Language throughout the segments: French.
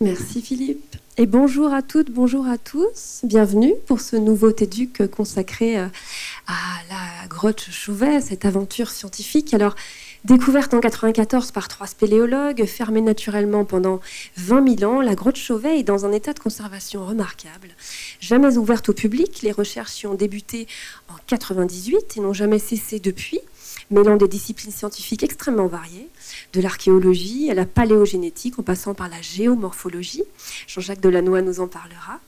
Merci Philippe. Et bonjour à toutes, bonjour à tous. Bienvenue pour ce nouveau TEDUC consacré à la grotte Chauvet, cette aventure scientifique. Alors, découverte en 1994 par 3 spéléologues, fermée naturellement pendant 20 000 ans, la grotte Chauvet est dans un état de conservation remarquable. Jamais ouverte au public, les recherches y ont débuté en 1998 et n'ont jamais cessé depuis, mêlant des disciplines scientifiques extrêmement variées, de l'archéologie à la paléogénétique, en passant par la géomorphologie. Jean-Jacques Delannoy nous en parlera.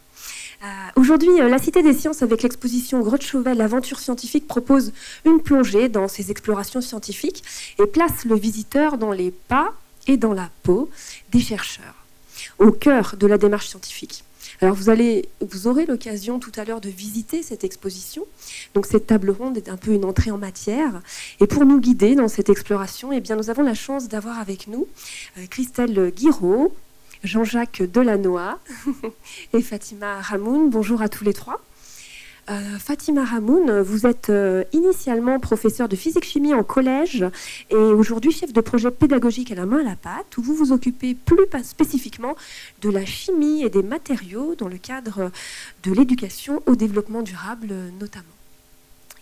Aujourd'hui, la Cité des Sciences, avec l'exposition Grotte Chauvet, l'aventure scientifique, propose une plongée dans ces explorations scientifiques et place le visiteur dans les pas et dans la peau des chercheurs, au cœur de la démarche scientifique. Alors vous aurez l'occasion tout à l'heure de visiter cette exposition. Donc cette table ronde est un peu une entrée en matière. Et pour nous guider dans cette exploration, eh bien, nous avons la chance d'avoir avec nous Christelle Guiraud, Jean-Jacques Delannoy et Fatima Ramoun. Bonjour à tous les trois. Fatima Ramoun, vous êtes initialement professeure de physique-chimie en collège et aujourd'hui chef de projet pédagogique à la main à la pâte, où vous vous occupez plus spécifiquement de la chimie et des matériaux dans le cadre de l'éducation au développement durable notamment.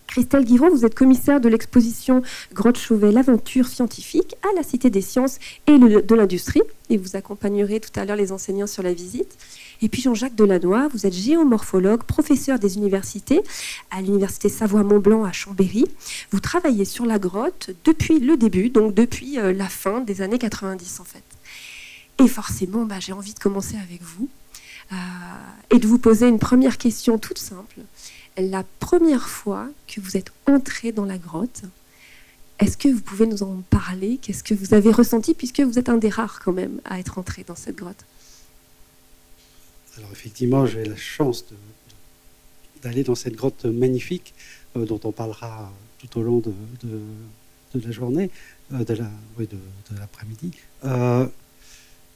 Christelle Guiraud, vous êtes commissaire de l'exposition Grotte Chauvet, l'aventure scientifique à la Cité des Sciences et de l'Industrie, et vous accompagnerez tout à l'heure les enseignants sur la visite. Et puis Jean-Jacques Delannoy, vous êtes géomorphologue, professeur des universités à l'université Savoie-Mont-Blanc à Chambéry. Vous travaillez sur la grotte depuis le début, donc depuis la fin des années 90 en fait. Et forcément, j'ai envie de commencer avec vous et de vous poser une première question toute simple. La première fois que vous êtes entré dans la grotte, est-ce que vous pouvez nous en parler? Qu'est-ce que vous avez ressenti, puisque vous êtes un des rares quand même à être entré dans cette grotte? Alors effectivement, j'ai la chance d'aller dans cette grotte magnifique dont on parlera tout au long de la journée, de l'après-midi. Je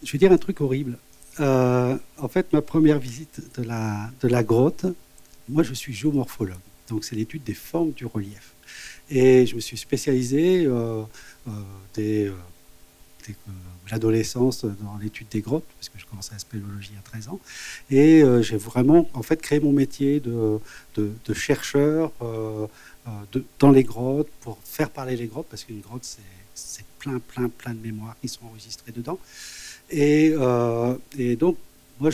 vais dire un truc horrible. En fait, ma première visite de la grotte, moi je suis géomorphologue, donc c'est l'étude des formes du relief. Et je me suis spécialisé dès l'adolescence dans l'étude des grottes, parce que je commençais la spéléologie à 13 ans. Et j'ai vraiment en fait créé mon métier de chercheur dans les grottes, pour faire parler les grottes, parce qu'une grotte, c'est plein de mémoires qui sont enregistrées dedans. Et donc, moi,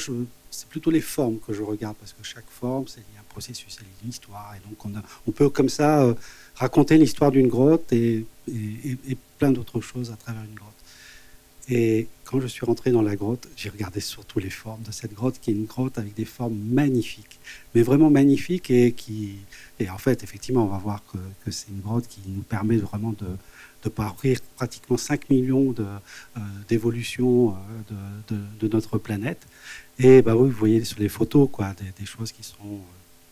c'est plutôt les formes que je regarde, parce que chaque forme, c'est un processus, c'est une histoire. Et donc, on peut comme ça raconter l'histoire d'une grotte et plein d'autres choses à travers une grotte. Et quand je suis rentré dans la grotte, j'ai regardé surtout les formes de cette grotte, qui est une grotte avec des formes magnifiques, mais vraiment magnifiques, et en fait, effectivement, on va voir que c'est une grotte qui nous permet vraiment de parcourir pratiquement 5 millions d'évolutions de notre planète. Et oui, vous voyez sur les photos des choses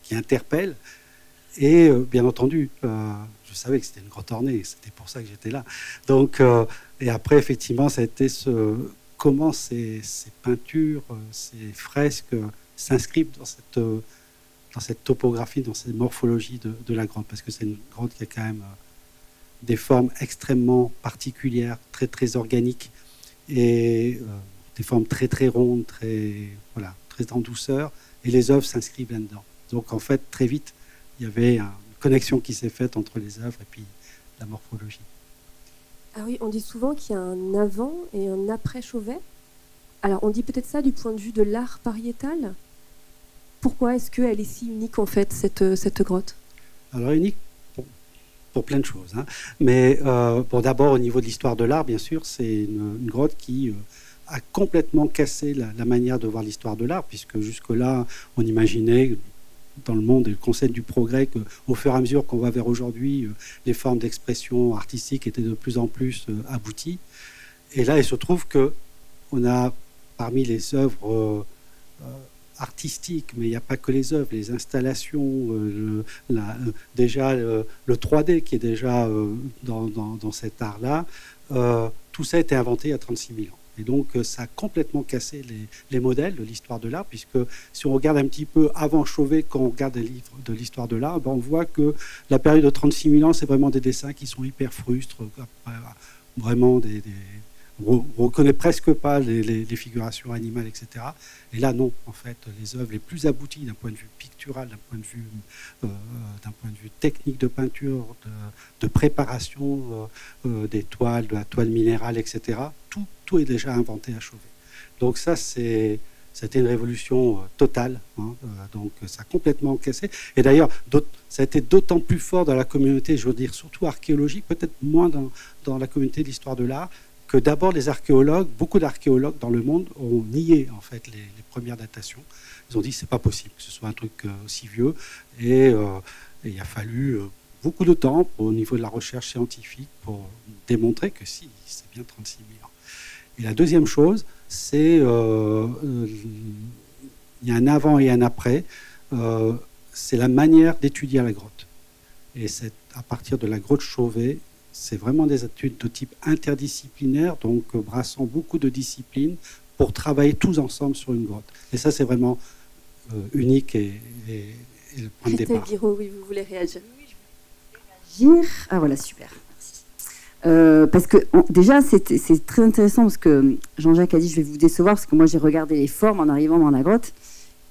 qui interpellent. Et bien entendu, je savais que c'était une grotte ornée, c'était pour ça que j'étais là. Donc, et après, effectivement, ça a été comment ces peintures, ces fresques s'inscrivent dans cette topographie, dans cette morphologie de la grotte, parce que c'est une grotte qui a quand même des formes extrêmement particulières, très organiques, et des formes très rondes, très en douceur, et les œuvres s'inscrivent là-dedans. Donc en fait, très vite, il y avait une connexion qui s'est faite entre les œuvres et puis la morphologie. Ah oui, on dit souvent qu'il y a un avant et un après Chauvet. Alors on dit peut-être ça du point de vue de l'art pariétal. Pourquoi est-ce qu'elle est si unique en fait, cette grotte? Alors unique pour plein de choses, hein. Mais d'abord au niveau de l'histoire de l'art, bien sûr, c'est une grotte qui a complètement cassé la manière de voir l'histoire de l'art, puisque jusque-là, on imaginait dans le monde et le concept du progrès qu'au fur et à mesure qu'on va vers aujourd'hui, les formes d'expression artistique étaient de plus en plus abouties. Et là, il se trouve qu'on a parmi les œuvres artistiques, mais il n'y a pas que les œuvres, les installations, déjà le 3D qui est déjà dans cet art-là, tout ça a été inventé il y a 36 000 ans. Et donc, ça a complètement cassé les modèles de l'histoire de l'art, puisque si on regarde un petit peu avant Chauvet, quand on regarde les livres de l'histoire de l'art, on voit que la période de 36 000 ans, c'est vraiment des dessins qui sont hyper frustres, vraiment on ne reconnaît presque pas les figurations animales, etc. Et là, non, en fait, les œuvres les plus abouties d'un point de vue pictural, d'un point de vue technique de peinture, de préparation des toiles, de la toile minérale, etc., tout est déjà inventé à Chauvet. Donc ça, c'était une révolution totale, hein, donc ça a complètement cassé. Et d'ailleurs, ça a été d'autant plus fort dans la communauté, je veux dire surtout archéologique, peut-être moins dans la communauté de l'histoire de l'art, que d'abord les archéologues, beaucoup d'archéologues dans le monde ont nié en fait les premières datations. Ils ont dit c'est pas possible que ce soit un truc aussi vieux, et il a fallu beaucoup de temps au niveau de la recherche scientifique pour démontrer que si, c'est bien 36 000 ans. Et la deuxième chose, c'est il y a un avant et un après, c'est la manière d'étudier la grotte. Et c'est à partir de la grotte Chauvet, c'est vraiment des études de type interdisciplinaire, donc brassant beaucoup de disciplines pour travailler tous ensemble sur une grotte. Et ça, c'est vraiment unique et le point de départ. Christelle Guiraud, oui, vous voulez réagir? Oui, je voulais réagir. Ah voilà, super. Parce que déjà, c'est très intéressant parce que Jean-Jacques a dit je vais vous décevoir parce que moi j'ai regardé les formes en arrivant dans la grotte.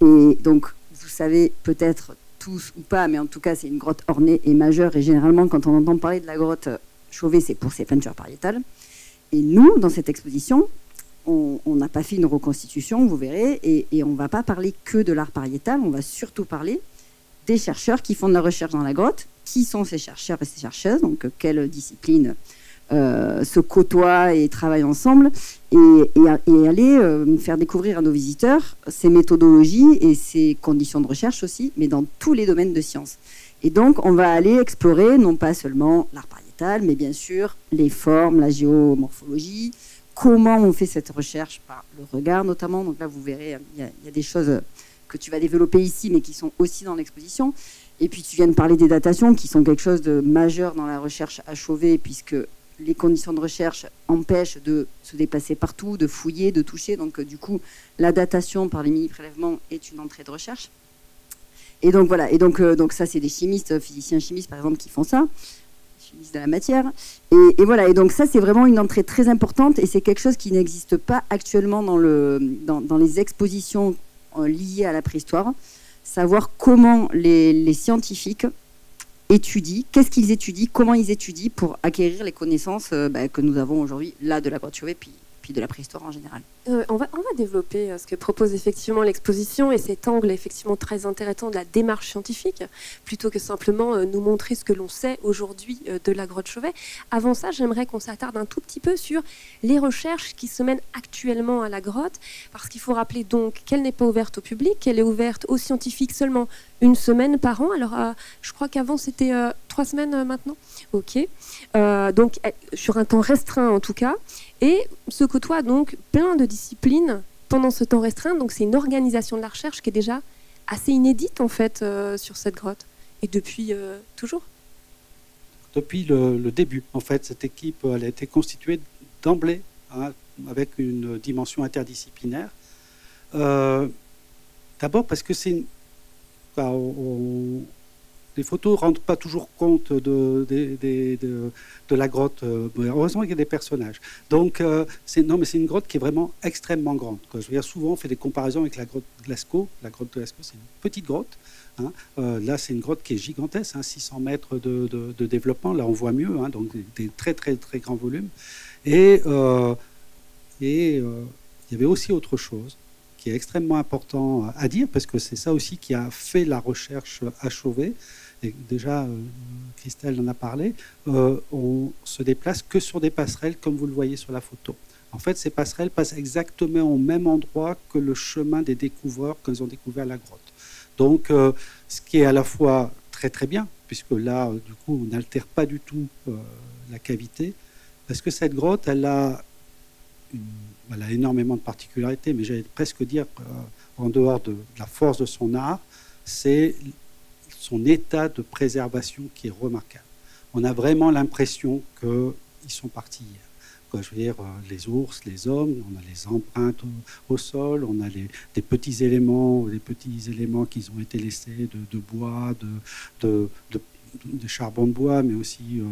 Et donc, vous savez peut-être tous ou pas, mais en tout cas, c'est une grotte ornée et majeure. Et généralement, quand on entend parler de la grotte Chauvet, c'est pour ses peintures pariétales. Et nous, dans cette exposition, on n'a pas fait une reconstitution, vous verrez, et on ne va pas parler que de l'art pariétal, on va surtout parler des chercheurs qui font de la recherche dans la grotte. Qui sont ces chercheurs et ces chercheuses, donc quelles disciplines se côtoient et travaillent ensemble, et aller faire découvrir à nos visiteurs ces méthodologies et ces conditions de recherche aussi, mais dans tous les domaines de sciences. Et donc, on va aller explorer non pas seulement l'art pariétal, mais bien sûr les formes, la géomorphologie, comment on fait cette recherche par le regard notamment. Donc là, vous verrez, il y a des choses que tu vas développer ici, mais qui sont aussi dans l'exposition. Et puis, tu viens de parler des datations, qui sont quelque chose de majeur dans la recherche à Chauvet, puisque les conditions de recherche empêchent de se déplacer partout, de fouiller, de toucher. Donc, du coup, la datation par les mini-prélèvements est une entrée de recherche. Et donc, voilà. Et donc ça, c'est des chimistes, physiciens-chimistes, par exemple, qui font ça, chimistes de la matière. Et voilà. Et donc, ça, c'est vraiment une entrée très importante. Et c'est quelque chose qui n'existe pas actuellement dans les expositions liées à la préhistoire. Savoir comment les scientifiques étudient, qu'est-ce qu'ils étudient, comment ils étudient pour acquérir les connaissances que nous avons aujourd'hui, là, de la grotte Chauvet, puis de la préhistoire en général. On va développer ce que propose effectivement l'exposition et cet angle effectivement très intéressant de la démarche scientifique, plutôt que simplement nous montrer ce que l'on sait aujourd'hui de la grotte Chauvet. Avant ça, j'aimerais qu'on s'attarde un tout petit peu sur les recherches qui se mènent actuellement à la grotte, parce qu'il faut rappeler donc qu'elle n'est pas ouverte au public, qu'elle est ouverte aux scientifiques seulement une semaine par an. Alors, je crois qu'avant, c'était 3 semaines maintenant. OK. Donc, sur un temps restreint en tout cas. Et se côtoient donc plein de disciplines pendant ce temps restreint. Donc, c'est une organisation de la recherche qui est déjà assez inédite, en fait, sur cette grotte. Et depuis toujours. Depuis le début, en fait, cette équipe, elle a été constituée d'emblée, hein, avec une dimension interdisciplinaire. D'abord parce que c'est les photos ne rendent pas toujours compte de la grotte. Heureusement qu'il y a des personnages. Donc, c'est une grotte qui est vraiment extrêmement grande. Je veux dire, souvent, on fait des comparaisons avec la grotte de Lascaux. La grotte de Lascaux, c'est une petite grotte. Hein. Là, c'est une grotte qui est gigantesque, hein, 600 mètres de développement. Là, on voit mieux, hein, donc des très, très, très grands volumes. Et il y avait aussi autre chose qui est extrêmement important à dire, parce que c'est ça aussi qui a fait la recherche à Chauvet. Et déjà, Christelle en a parlé, on se déplace que sur des passerelles, comme vous le voyez sur la photo. En fait, ces passerelles passent exactement au même endroit que le chemin des découvreurs quand ils ont découvert la grotte. Donc, ce qui est à la fois très très bien, puisque là, du coup, on n'altère pas du tout la cavité, parce que cette grotte, elle a énormément de particularités, mais j'allais presque dire, en dehors de la force de son art, c'est son état de préservation qui est remarquable. On a vraiment l'impression qu'ils sont partis hier. Je veux dire, les ours, les hommes, on a les empreintes au sol, on a des petits éléments qui ont été laissés de bois, de charbon de bois, mais aussi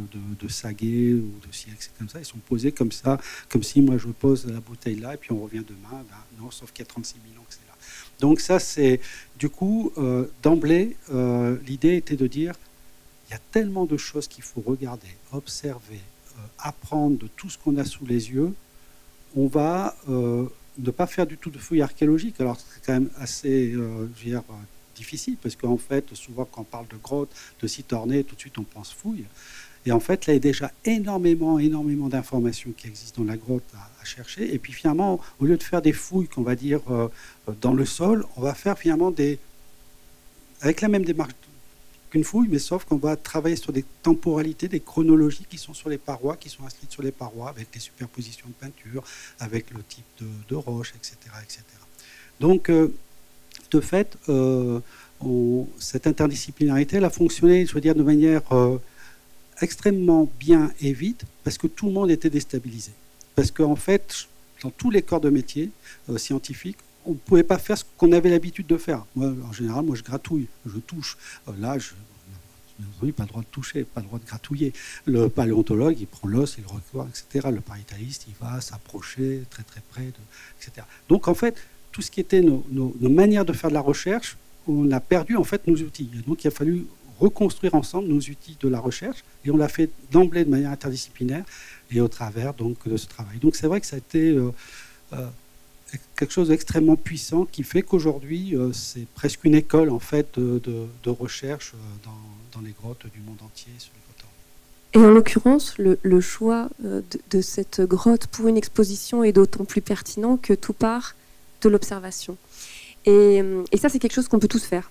de saguet ou de silex, comme ça. Ils sont posés comme ça, comme si moi je pose la bouteille là et puis on revient demain. Ben, non, sauf qu'il y a 36 000 ans que c'est là. Donc ça, c'est du coup, d'emblée, l'idée était de dire, il y a tellement de choses qu'il faut regarder, observer, apprendre de tout ce qu'on a sous les yeux. On va ne pas faire du tout de fouilles archéologiques. Alors c'est quand même assez, je veux dire, difficile, parce qu'en fait, souvent quand on parle de grottes, de sites ornés, tout de suite on pense fouilles. Et en fait, là, il y a déjà énormément d'informations qui existent dans la grotte à chercher. Et puis finalement, au lieu de faire des fouilles, qu'on va dire, dans le sol, on va faire finalement avec la même démarche qu'une fouille, mais sauf qu'on va travailler sur des temporalités, des chronologies qui sont sur les parois, qui sont inscrites sur les parois, avec les superpositions de peinture, avec le type de roche, etc., etc. Donc, de fait, cette interdisciplinarité, elle a fonctionné, je veux dire, de manière extrêmement bien et vite, parce que tout le monde était déstabilisé. Parce qu'en fait, dans tous les corps de métier scientifiques, on ne pouvait pas faire ce qu'on avait l'habitude de faire. Moi, en général, je gratouille, je touche. Là, oui, pas le droit de toucher, pas le droit de gratouiller. Le paléontologue, il prend l'os, il le recouvre, etc. Le pariétaliste, il va s'approcher très très près, etc. Donc, en fait, tout ce qui était nos manières de faire de la recherche, on a perdu en fait nos outils. Et donc, il a fallu reconstruire ensemble nos outils de la recherche, et on l'a fait d'emblée de manière interdisciplinaire et au travers donc de ce travail. Donc, c'est vrai que ça a été quelque chose d'extrêmement puissant qui fait qu'aujourd'hui, c'est presque une école en fait de recherche dans les grottes du monde entier sur les grottes ornées. Et en l'occurrence, le choix de cette grotte pour une exposition est d'autant plus pertinent que tout part de l'observation. Et ça, c'est quelque chose qu'on peut tous faire.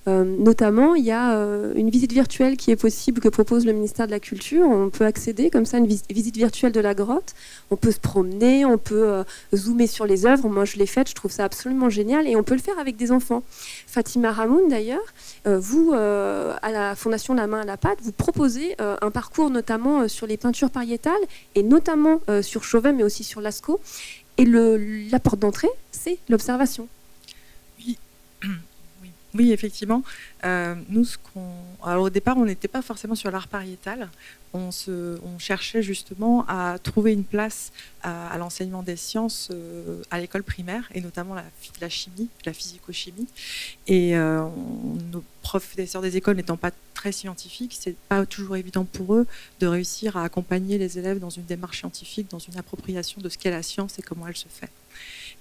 Notamment, il y a une visite virtuelle qui est possible, que propose le ministère de la Culture. On peut accéder comme ça à une visite virtuelle de la grotte. On peut se promener, on peut zoomer sur les œuvres. Moi, je l'ai faite, je trouve ça absolument génial. Et on peut le faire avec des enfants. Fatima Ramoun, d'ailleurs, vous, à la Fondation La Main à la Pâte, vous proposez un parcours notamment sur les peintures pariétales, et notamment sur Chauvet, mais aussi sur Lascaux. Et la porte d'entrée, c'est l'observation. Oui, effectivement. Nous, alors, au départ, on n'était pas forcément sur l'art pariétal. On cherchait justement à trouver une place à l'enseignement des sciences à l'école primaire, et notamment la chimie, la physico-chimie. Et nos professeurs des écoles n'étant pas très scientifiques, c'est pas toujours évident pour eux de réussir à accompagner les élèves dans une démarche scientifique, dans une appropriation de ce qu'est la science et comment elle se fait.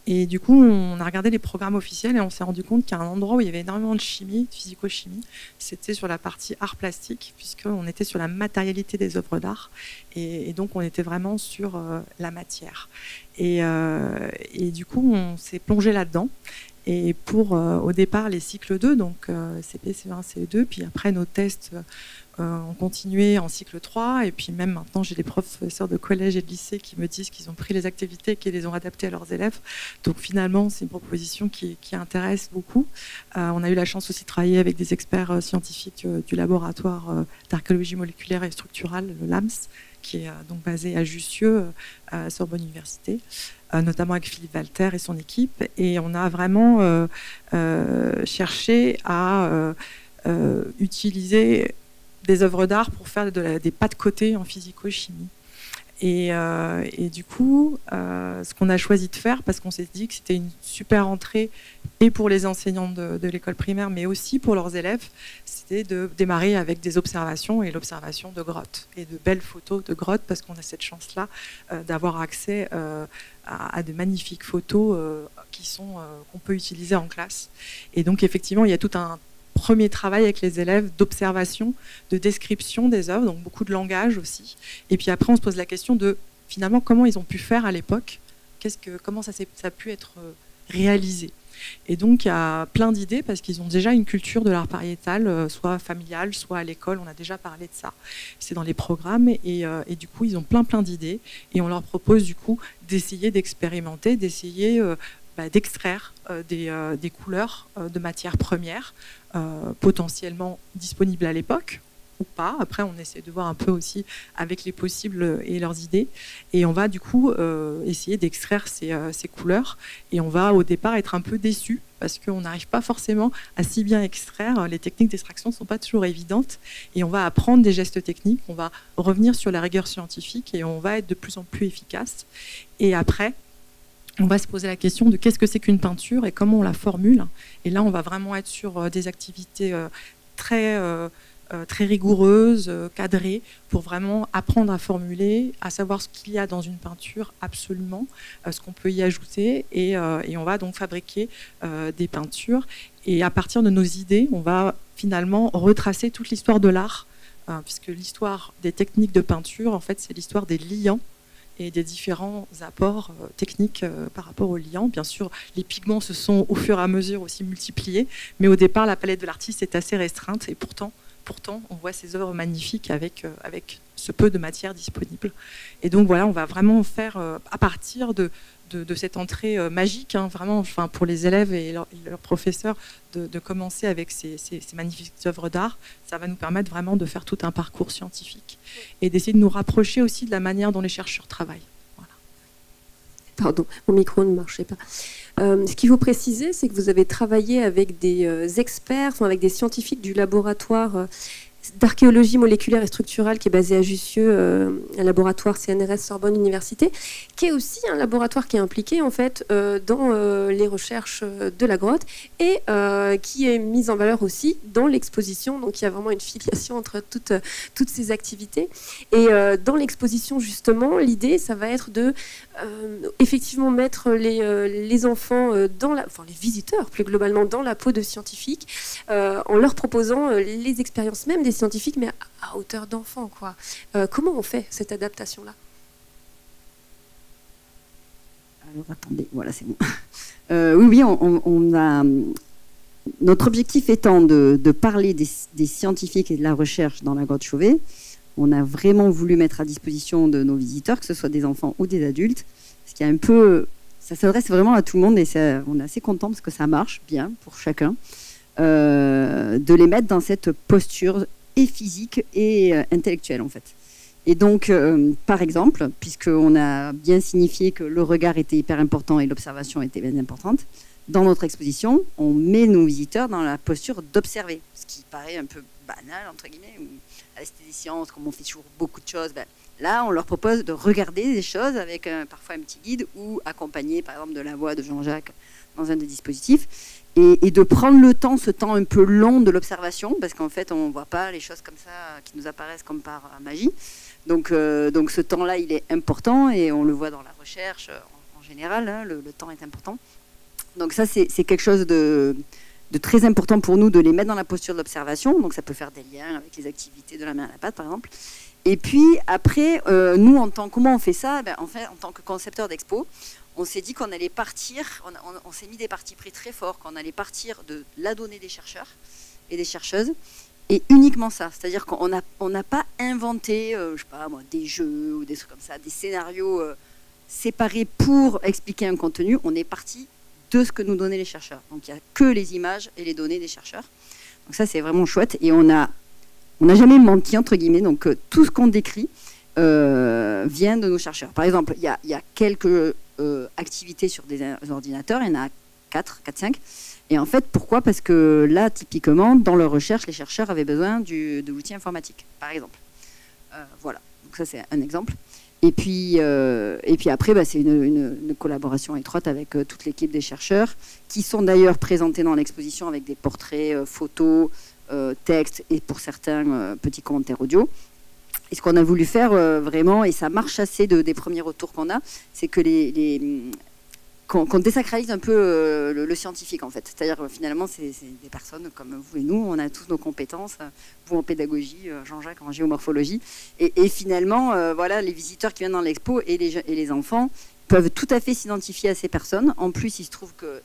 Et du coup, on a regardé les programmes officiels et on s'est rendu compte qu'il y a un endroit où il y avait énormément de chimie, de physico-chimie. C'était sur la partie art plastique, puisqu'on était sur la matérialité des œuvres d'art. Et donc, on était vraiment sur la matière. Et du coup, on s'est plongé là-dedans. Et pour, au départ, les cycles 2, donc CP, CE1, CE2, puis après nos tests ont continué en cycle 3, et puis même maintenant, j'ai des professeurs de collège et de lycée qui me disent qu'ils ont pris les activités et qu'ils les ont adaptées à leurs élèves. Donc finalement, c'est une proposition qui intéresse beaucoup. On a eu la chance aussi de travailler avec des experts scientifiques du laboratoire d'archéologie moléculaire et structurale, le LAMS, qui est donc basé à Jussieu, à Sorbonne Université, notamment avec Philippe Walter et son équipe. Et on a vraiment cherché à utiliser des œuvres d'art pour faire des pas de côté en physico-chimie. Et du coup, ce qu'on a choisi de faire, parce qu'on s'est dit que c'était une super entrée, et pour les enseignants de l'école primaire, mais aussi pour leurs élèves, c'était de démarrer avec des observations, et l'observation de grottes, et de belles photos de grottes, parce qu'on a cette chance-là d'avoir accès à de magnifiques photos qu'on peut utiliser en classe. Et donc, effectivement, il y a tout un premier travail avec les élèves d'observation, de description des œuvres, donc beaucoup de langage aussi. Et puis après, on se pose la question de, finalement, comment ils ont pu faire à l'époque, comment ça a pu être réalisé. Et donc, il y a plein d'idées, parce qu'ils ont déjà une culture de l'art pariétal, soit familiale, soit à l'école, on a déjà parlé de ça. C'est dans les programmes, et du coup, ils ont plein d'idées, et on leur propose du coup d'essayer d'expérimenter, d'essayer d'extraire des couleurs de matières premières potentiellement disponibles à l'époque ou pas. Après, on essaie de voir un peu aussi avec les possibles et leurs idées. Et on va du coup essayer d'extraire ces couleurs. Et on va au départ être un peu déçus parce qu'on n'arrive pas forcément à si bien extraire. Les techniques d'extraction ne sont pas toujours évidentes et on va apprendre des gestes techniques, on va revenir sur la rigueur scientifique et on va être de plus en plus efficace. Et après, on va se poser la question de qu'est-ce que c'est qu'une peinture et comment on la formule. Et là, on va vraiment être sur des activités très rigoureuses, cadrées, pour vraiment apprendre à formuler, à savoir ce qu'il y a dans une peinture absolument, ce qu'on peut y ajouter. Et on va donc fabriquer des peintures. Et à partir de nos idées, on va finalement retracer toute l'histoire de l'art, puisque l'histoire des techniques de peinture, en fait, c'est l'histoire des liants et des différents apports techniques par rapport aux liants. Bien sûr, les pigments se sont au fur et à mesure aussi multipliés, mais au départ, la palette de l'artiste est assez restreinte, et pourtant, on voit ces œuvres magnifiques avec ce peu de matière disponible. Et donc voilà, on va vraiment faire, à partir de cette entrée magique, vraiment, enfin, pour les élèves et leurs professeurs, de commencer avec ces magnifiques œuvres d'art. Ça va nous permettre vraiment de faire tout un parcours scientifique et d'essayer de nous rapprocher aussi de la manière dont les chercheurs travaillent. Voilà. Pardon, mon micro ne marchait pas. Ce qu'il faut préciser, c'est que vous avez travaillé avec des experts, enfin, avec des scientifiques du laboratoire d'archéologie moléculaire et structurale qui est basé à Jussieu, un laboratoire CNRS Sorbonne Université, qui est aussi un laboratoire qui est impliqué en fait dans les recherches de la grotte et qui est mis en valeur aussi dans l'exposition. Donc il y a vraiment une filiation entre toutes ces activités. Et dans l'exposition justement, l'idée ça va être de effectivement mettre les enfants les visiteurs plus globalement dans la peau de scientifiques, en leur proposant les expériences même des scientifiques, mais à hauteur d'enfant, quoi. Comment on fait cette adaptation-là? Alors attendez, voilà, c'est bon. Oui, on a notre objectif étant de parler des scientifiques et de la recherche dans la grotte Chauvet. On a vraiment voulu mettre à disposition de nos visiteurs, que ce soit des enfants ou des adultes, ce qui est un peu, ça s'adresse vraiment à tout le monde et on est assez content parce que ça marche bien pour chacun. De les mettre dans cette posture et physique et intellectuelle en fait. Et donc, par exemple, puisqu'on a bien signifié que le regard était hyper important et l'observation était bien importante, dans notre exposition, on met nos visiteurs dans la posture d'observer, ce qui paraît un peu banal, entre guillemets, ou à l'Institut des sciences, comme on fait toujours beaucoup de choses, là, on leur propose de regarder des choses avec parfois un petit guide ou accompagné, par exemple, de la voix de Jean-Jacques dans un des dispositifs. Et de prendre le temps, ce temps un peu long de l'observation, parce qu'en fait, on ne voit pas les choses comme ça qui nous apparaissent comme par magie. Donc ce temps-là, il est important et on le voit dans la recherche en général, hein, le temps est important. Donc ça, c'est quelque chose de très important pour nous de les mettre dans la posture de l'observation. Donc ça peut faire des liens avec les activités de la main à la pâte, par exemple. Et puis après, nous, comment on fait ça? En fait, en tant que concepteur d'expo, on s'est dit qu'on allait partir, on s'est mis des partis pris très forts, qu'on allait partir de la donnée des chercheurs et des chercheuses, et uniquement ça. C'est-à-dire qu'on n'a pas inventé, je sais pas moi, des jeux ou des trucs comme ça, des scénarios séparés pour expliquer un contenu. On est parti de ce que nous donnaient les chercheurs. Donc il n'y a que les images et les données des chercheurs. Donc ça, c'est vraiment chouette. Et on n'a jamais menti, entre guillemets. Donc tout ce qu'on décrit vient de nos chercheurs. Par exemple, il y a quelques activités sur des ordinateurs, il y en a 4-5. Et en fait, pourquoi? Parce que là, typiquement, dans leur recherche, les chercheurs avaient besoin de l'outil informatique, par exemple. Voilà, donc ça c'est un exemple. Et puis après, c'est une collaboration étroite avec toute l'équipe des chercheurs, qui sont d'ailleurs présentés dans l'exposition avec des portraits, photos, textes et pour certains, petits commentaires audio. Et ce qu'on a voulu faire vraiment, et ça marche assez des premiers retours qu'on a, c'est que qu'on désacralise un peu le scientifique en fait. C'est-à-dire finalement c'est des personnes comme vous et nous, on a tous nos compétences, vous en pédagogie, Jean-Jacques en géomorphologie, et finalement voilà, les visiteurs qui viennent dans l'expo et les enfants peuvent tout à fait s'identifier à ces personnes. En plus, il se trouve que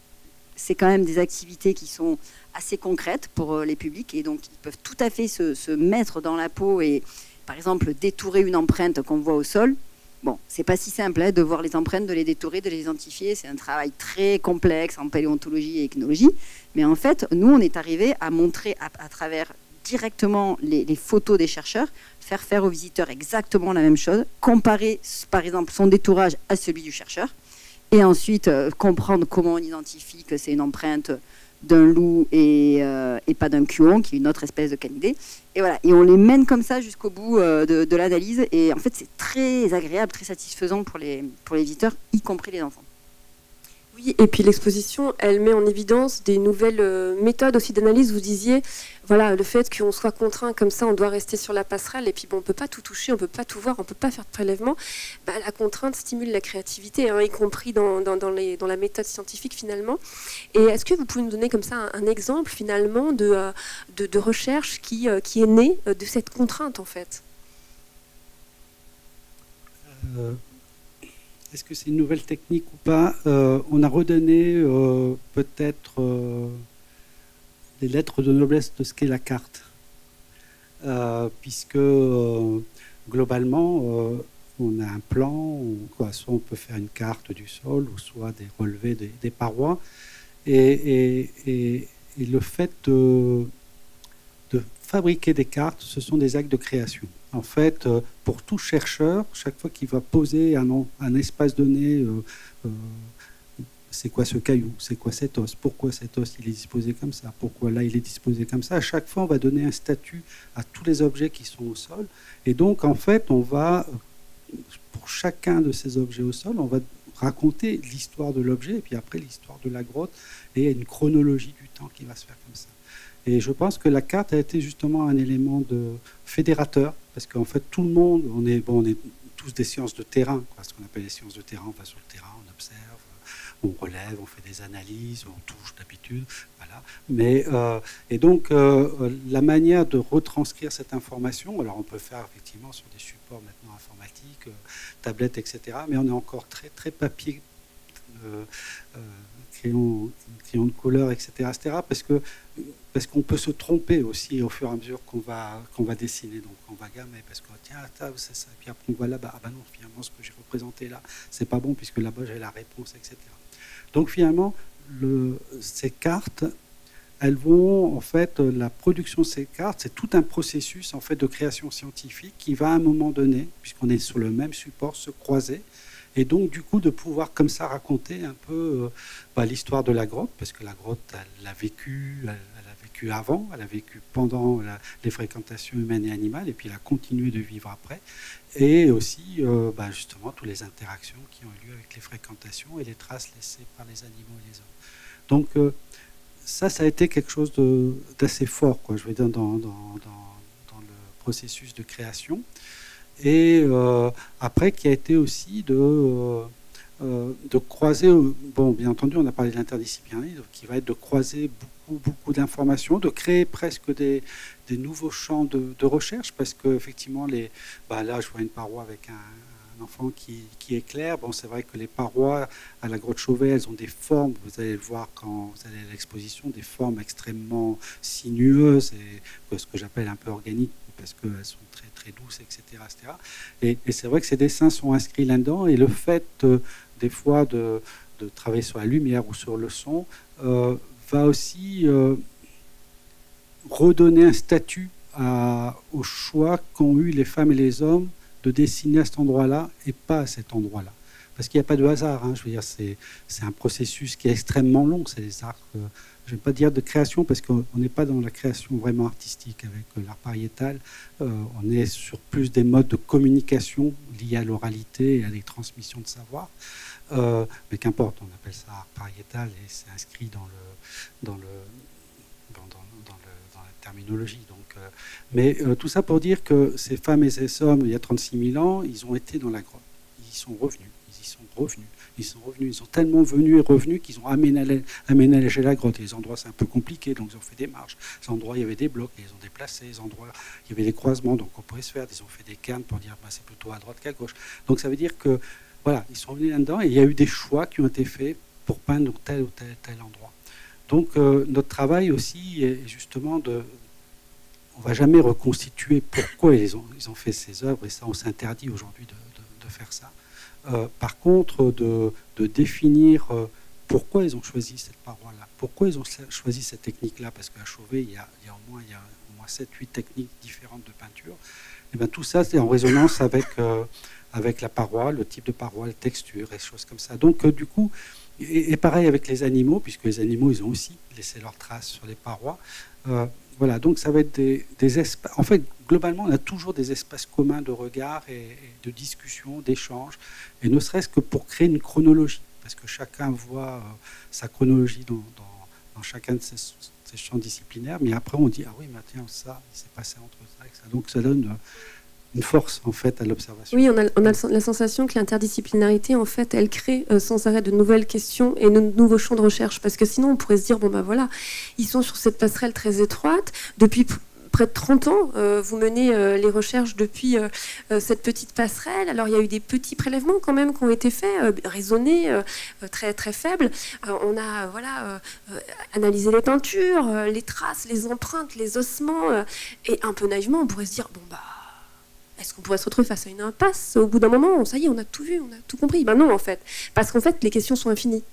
c'est quand même des activités qui sont assez concrètes pour les publics, et donc ils peuvent tout à fait se mettre dans la peau et par exemple détourer une empreinte qu'on voit au sol. Bon, c'est pas si simple de voir les empreintes, de les détourer, de les identifier. C'est un travail très complexe en paléontologie et ethnologie. Mais en fait, nous, on est arrivé à montrer à travers directement les photos des chercheurs, faire aux visiteurs exactement la même chose, comparer par exemple son détourage à celui du chercheur, et ensuite comprendre comment on identifie que c'est une empreinte d'un loup et pas d'un cuon, qui est une autre espèce de canidé. Et voilà, et on les mène comme ça jusqu'au bout de l'analyse. Et en fait, c'est très agréable, très satisfaisant pour les visiteurs, y compris les enfants. Oui, et puis l'exposition, elle met en évidence des nouvelles méthodes aussi d'analyse. Vous disiez, voilà, le fait qu'on soit contraint comme ça, on doit rester sur la passerelle, et puis bon, on ne peut pas tout toucher, on ne peut pas tout voir, on ne peut pas faire de prélèvement. Bah, la contrainte stimule la créativité, hein, y compris dans la méthode scientifique finalement. Et est-ce que vous pouvez nous donner comme ça un exemple finalement de recherche qui est née de cette contrainte en fait? Est-ce que c'est une nouvelle technique ou pas? On a redonné peut-être les lettres de noblesse de ce qu'est la carte. Puisque globalement, on a un plan, soit on peut faire une carte du sol, ou soit des relevés des parois. Et le fait de fabriquer des cartes, ce sont des actes de création. En fait, pour tout chercheur, chaque fois qu'il va poser un espace donné, c'est quoi ce caillou, c'est quoi cet os, pourquoi cet os il est disposé comme ça, pourquoi là il est disposé comme ça, à chaque fois on va donner un statut à tous les objets qui sont au sol. Et donc en fait, on va, pour chacun de ces objets au sol, on va raconter l'histoire de l'objet, et puis après l'histoire de la grotte, et une chronologie du temps qui va se faire comme ça. Et je pense que la carte a été justement un élément de fédérateur, parce qu'en fait, tout le monde, on est tous des sciences de terrain, quoi, ce qu'on appelle les sciences de terrain. On va sur le terrain, on observe, on relève, on fait des analyses, on touche d'habitude, voilà. Mais et donc la manière de retranscrire cette information, alors on peut faire effectivement sur des supports maintenant informatiques, tablettes, etc. Mais on est encore très très papier, crayon de couleur, etc., parce qu'on peut se tromper aussi au fur et à mesure qu'on va dessiner. Donc on va gammer parce que tiens, c'est ça. Et puis après on voit là-bas, ah ben non, finalement ce que j'ai représenté là, c'est pas bon puisque là-bas j'ai la réponse, etc. Donc finalement, ces cartes, elles vont en fait, la production de ces cartes, c'est tout un processus en fait de création scientifique qui va à un moment donné, puisqu'on est sur le même support, se croiser. Et donc, du coup, de pouvoir comme ça raconter un peu l'histoire de la grotte, parce que la grotte, elle a vécu avant, elle a vécu pendant les fréquentations humaines et animales, et puis elle a continué de vivre après. Et aussi, justement, toutes les interactions qui ont eu lieu avec les fréquentations et les traces laissées par les animaux et les hommes. Donc, ça a été quelque chose d'assez fort, quoi, je veux dire, dans le processus de création. Et après, qui a été aussi de croiser, bon, bien entendu, on a parlé de l'interdisciplinarité, qui va être de croiser beaucoup d'informations, de créer presque des nouveaux champs de recherche, parce qu'effectivement, là, je vois une paroi avec un enfant qui éclaire. Bon, c'est vrai que les parois à la grotte Chauvet, elles ont des formes, vous allez le voir quand vous allez à l'exposition, des formes extrêmement sinueuses, et ce que j'appelle un peu organiques, parce qu'elles sont très, très douces, etc. Et c'est vrai que ces dessins sont inscrits là-dedans, et le fait, des fois, de travailler sur la lumière ou sur le son, va aussi redonner un statut au choix qu'ont eu les femmes et les hommes de dessiner à cet endroit-là et pas à cet endroit-là. Parce qu'il n'y a pas de hasard, hein, je veux dire, c'est un processus qui est extrêmement long, c'est des arts... je ne vais pas dire de création, parce qu'on n'est pas dans la création vraiment artistique avec l'art pariétal. On est sur plus des modes de communication liés à l'oralité et à des transmissions de savoir. Mais qu'importe, on appelle ça art pariétal et c'est inscrit dans la terminologie. Donc, mais tout ça pour dire que ces femmes et ces hommes, il y a 36 000 ans, ils ont été dans la grotte. Ils sont revenus. Ils sont tellement venus et revenus qu'ils ont aménagé la grotte. Et les endroits, c'est un peu compliqué, donc ils ont fait des marches. Les endroits, il y avait des blocs, et ils ont déplacé. Les endroits, il y avait des croisements, donc on pouvait se faire. Ils ont fait des cairns pour dire c'est plutôt à droite qu'à gauche. Donc ça veut dire que, voilà, ils sont venus là-dedans, et il y a eu des choix qui ont été faits pour peindre tel ou tel endroit. Donc notre travail aussi est justement on ne va jamais reconstituer pourquoi ils ont fait ces œuvres, et ça, on s'interdit aujourd'hui de faire ça. Par contre, de définir pourquoi ils ont choisi cette paroi-là, pourquoi ils ont choisi cette technique-là, parce qu'à Chauvet, il y a au moins 7-8 techniques différentes de peinture. Et bien, tout ça, c'est en résonance avec la paroi, le type de paroi, la texture, et choses comme ça. Donc, du coup, et pareil avec les animaux, puisque les animaux, ils ont aussi laissé leurs traces sur les parois. Voilà, donc ça va être des espaces. En fait, globalement, on a toujours des espaces communs de regard et de discussion, d'échange, et ne serait-ce que pour créer une chronologie, parce que chacun voit sa chronologie dans chacun de ces champs disciplinaires, mais après on dit, ah oui, mais tiens, ça, il s'est passé entre ça et ça. Donc ça donne une force, en fait, à l'observation. Oui, on a la sensation que l'interdisciplinarité, en fait, elle crée sans arrêt de nouvelles questions et de nouveaux champs de recherche, parce que sinon, on pourrait se dire, bon, ben voilà, ils sont sur cette passerelle très étroite, depuis près de 30 ans, vous menez les recherches depuis cette petite passerelle. Alors, il y a eu des petits prélèvements quand même qui ont été faits, raisonnés, très, très faibles. On a analysé les peintures, les traces, les empreintes, les ossements, et un peu naïvement, on pourrait se dire, bon, bah, est-ce qu'on pourrait se retrouver face à une impasse au bout d'un moment? Ça y est, on a tout vu, on a tout compris. Ben non, en fait. Parce qu'en fait, les questions sont infinies.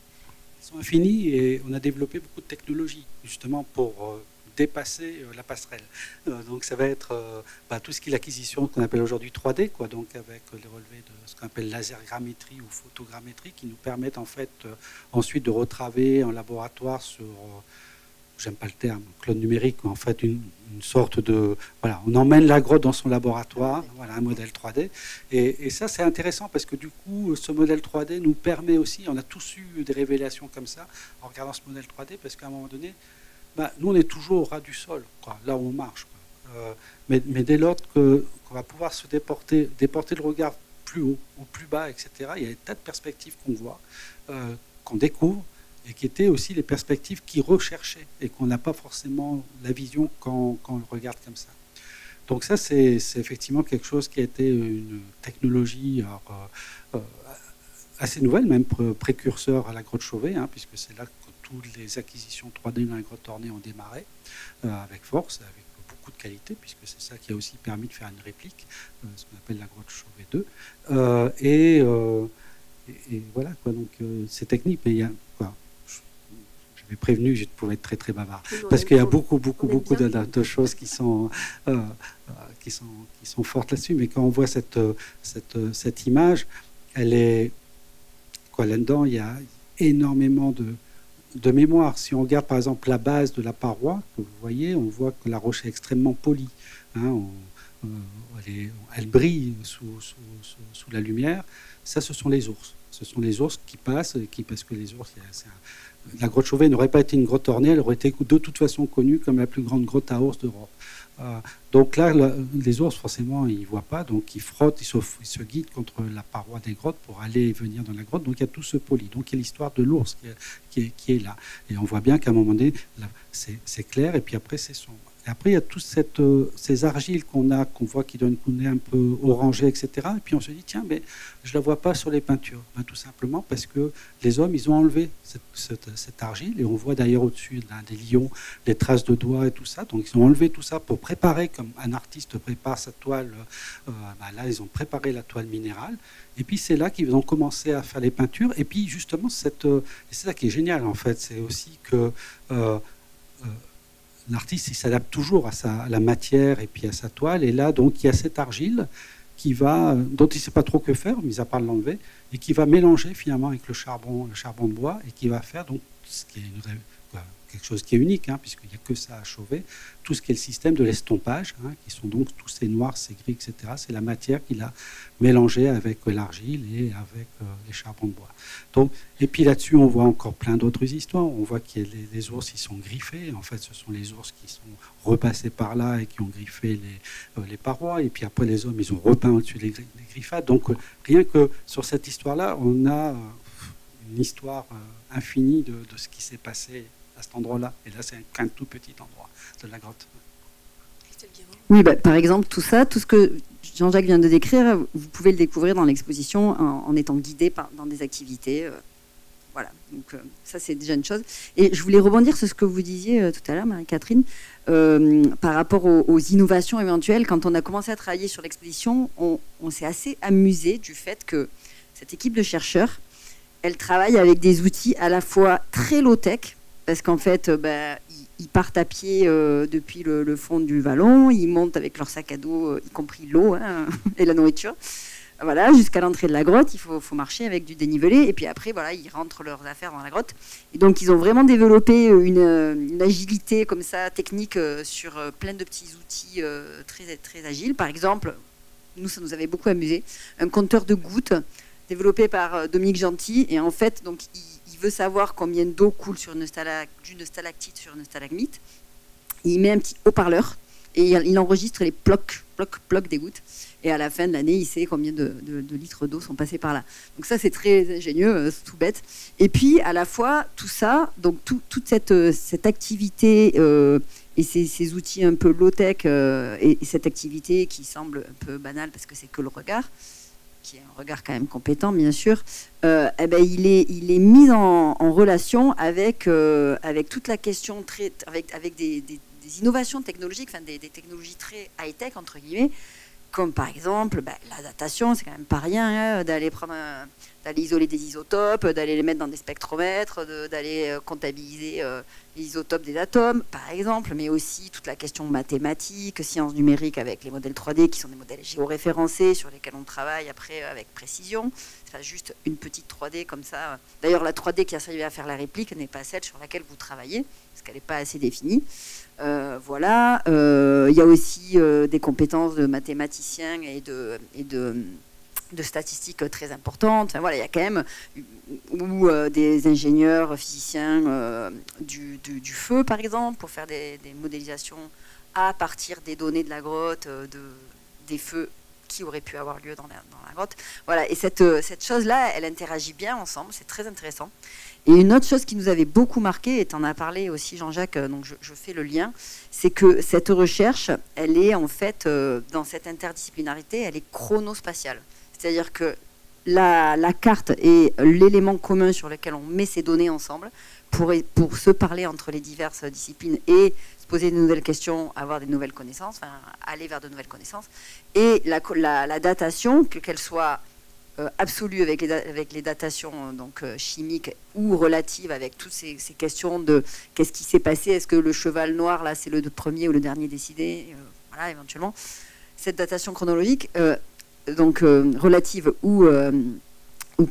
Elles sont infinies et on a développé beaucoup de technologies, justement, pour dépasser la passerelle. Donc ça va être tout ce qui est l'acquisition qu'on appelle aujourd'hui 3D, quoi, donc avec les relevés de ce qu'on appelle lasergrammétrie ou photogrammétrie, qui nous permettent en fait ensuite de retravailler en laboratoire sur... j'aime pas le terme, clone numérique, en fait une sorte de... Voilà, on emmène la grotte dans son laboratoire, voilà, un modèle 3D. Et ça, c'est intéressant parce que du coup, ce modèle 3D nous permet aussi, on a tous eu des révélations comme ça en regardant ce modèle 3D, parce qu'à un moment donné, nous, on est toujours au ras du sol, quoi, là où on marche. Mais dès lors qu'on va pouvoir se déporter le regard plus haut ou plus bas, etc., il y a des tas de perspectives qu'on voit, qu'on découvre, et qui étaient aussi les perspectives qu'ils recherchaient et qu'on n'a pas forcément la vision quand on le regarde comme ça. Donc ça, c'est effectivement quelque chose qui a été une technologie assez nouvelle, même précurseur à la grotte Chauvet, hein, puisque c'est là que toutes les acquisitions 3D dans la grotte Ornée ont démarré, avec force, avec beaucoup de qualité, puisque c'est ça qui a aussi permis de faire une réplique, ce qu'on appelle la grotte Chauvet 2. Et voilà, quoi, donc ces techniques, mais il y a... J'avais prévenu, je pouvais être très très bavard, parce qu'il y a beaucoup de choses qui sont fortes là-dessus. Mais quand on voit cette image, elle est quoi là-dedans? Il y a énormément de mémoire. Si on regarde par exemple la base de la paroi, que vous voyez, on voit que la roche est extrêmement polie. Hein, elle brille sous la lumière. Ça, ce sont les ours. Ce sont les ours qui passent, parce que les ours, la grotte Chauvet n'aurait pas été une grotte ornée, elle aurait été de toute façon connue comme la plus grande grotte à ours d'Europe. Donc là, les ours, forcément, ils ne voient pas, donc ils frottent, ils se guident contre la paroi des grottes pour aller et venir dans la grotte. Donc il y a tout ce poli. Donc il y a l'histoire de l'ours qui est là. Et on voit bien qu'à un moment donné, c'est clair, et puis après, c'est sombre. Et après, il y a toutes ces argiles qu'on voit qui donnent un nez un peu orangé, etc. Et puis on se dit, tiens, mais je ne la vois pas sur les peintures. Tout simplement parce que les hommes, ils ont enlevé cette argile. Et on voit d'ailleurs au-dessus des lions les traces de doigts et tout ça. Donc ils ont enlevé tout ça pour préparer, comme un artiste prépare sa toile. Là, ils ont préparé la toile minérale. Et puis c'est là qu'ils ont commencé à faire les peintures. Et puis justement, c'est ça qui est génial, en fait. C'est aussi que... l'artiste, il s'adapte toujours à la matière et puis à sa toile. Et là, donc, il y a cette argile dont il ne sait pas trop que faire, mis à part l'enlever, et qui va mélanger finalement avec le charbon de bois, et qui va faire donc ce qui est quelque chose qui est unique, hein, puisqu'il n'y a que ça à Chauvet, tout ce qui est le système de l'estompage, hein, qui sont donc tous ces noirs, ces gris, etc. C'est la matière qu'il a mélangée avec l'argile et avec les charbons de bois. Donc, et puis là-dessus, on voit encore plein d'autres histoires. On voit que les ours, ils sont griffés. En fait, ce sont les ours qui sont repassés par là et qui ont griffé les parois. Et puis après, les hommes, ils ont repeint au-dessus les griffades. Donc, rien que sur cette histoire-là, on a une histoire infinie de ce qui s'est passé à cet endroit-là. Et là, c'est qu'un tout petit endroit de la grotte. Oui, par exemple, tout ce que Jean-Jacques vient de décrire, vous pouvez le découvrir dans l'exposition en étant guidé dans des activités. Voilà, donc ça, c'est déjà une chose. Et je voulais rebondir sur ce que vous disiez tout à l'heure, Marie-Catherine, par rapport aux innovations éventuelles. Quand on a commencé à travailler sur l'exposition, on s'est assez amusé du fait que cette équipe de chercheurs, elle travaille avec des outils à la fois très low-tech, parce qu'en fait, ils partent à pied depuis le fond du vallon, ils montent avec leur sac à dos, y compris l'eau et la nourriture. Voilà, jusqu'à l'entrée de la grotte, il faut marcher avec du dénivelé. Et puis après, voilà, ils rentrent leurs affaires dans la grotte. Et donc, ils ont vraiment développé une agilité comme ça, technique, sur plein de petits outils très, très agiles. Par exemple, nous, ça nous avait beaucoup amusé, un compteur de gouttes développé par Dominique Gentil. Et en fait, donc, il veut savoir combien d'eau coule sur d'une stalactite sur une stalagmite. Il met un petit haut-parleur et il enregistre les plocs des gouttes. Et à la fin de l'année, il sait combien de litres d'eau sont passés par là. Donc ça, c'est très ingénieux, c'est tout bête. Et puis, à la fois, tout ça, donc toute cette activité et ces outils un peu low-tech et cette activité qui semble un peu banale parce que c'est que le regard, qui est un regard quand même compétent, bien sûr, il est mis en relation avec toute la question, avec des innovations technologiques, enfin des technologies très high-tech, entre guillemets, comme par exemple la datation, c'est quand même pas rien, d'aller isoler des isotopes, d'aller les mettre dans des spectromètres, d'aller comptabiliser les isotopes des atomes, par exemple, mais aussi toute la question mathématique, sciences numériques avec les modèles 3D qui sont des modèles géoréférencés sur lesquels on travaille après avec précision. C'est pas juste une petite 3D comme ça. D'ailleurs, la 3D qui a servi à faire la réplique n'est pas celle sur laquelle vous travaillez, parce qu'elle n'est pas assez définie. Voilà. Il y a aussi des compétences de mathématiciens et de statistiques très importantes. Enfin, voilà, il y a quand même des ingénieurs, physiciens du feu, par exemple, pour faire des modélisations à partir des données de la grotte, des feux qui auraient pu avoir lieu dans la grotte. Voilà. Et cette chose-là, elle interagit bien ensemble. C'est très intéressant. Et une autre chose qui nous avait beaucoup marqué, et tu en as parlé aussi, Jean-Jacques, donc je fais le lien, c'est que cette recherche, elle est en fait, dans cette interdisciplinarité, elle est chronospatiale. C'est-à-dire que la carte est l'élément commun sur lequel on met ces données ensemble pour se parler entre les diverses disciplines et se poser de nouvelles questions, avoir des nouvelles connaissances, enfin, aller vers de nouvelles connaissances. Et la datation, qu'elle soit absolue avec les datations donc, chimiques ou relatives avec toutes ces questions de qu'est-ce qui s'est passé, est-ce que le cheval noir, là, c'est le premier ou le dernier décidé, voilà, éventuellement. Cette datation chronologique, donc relative ou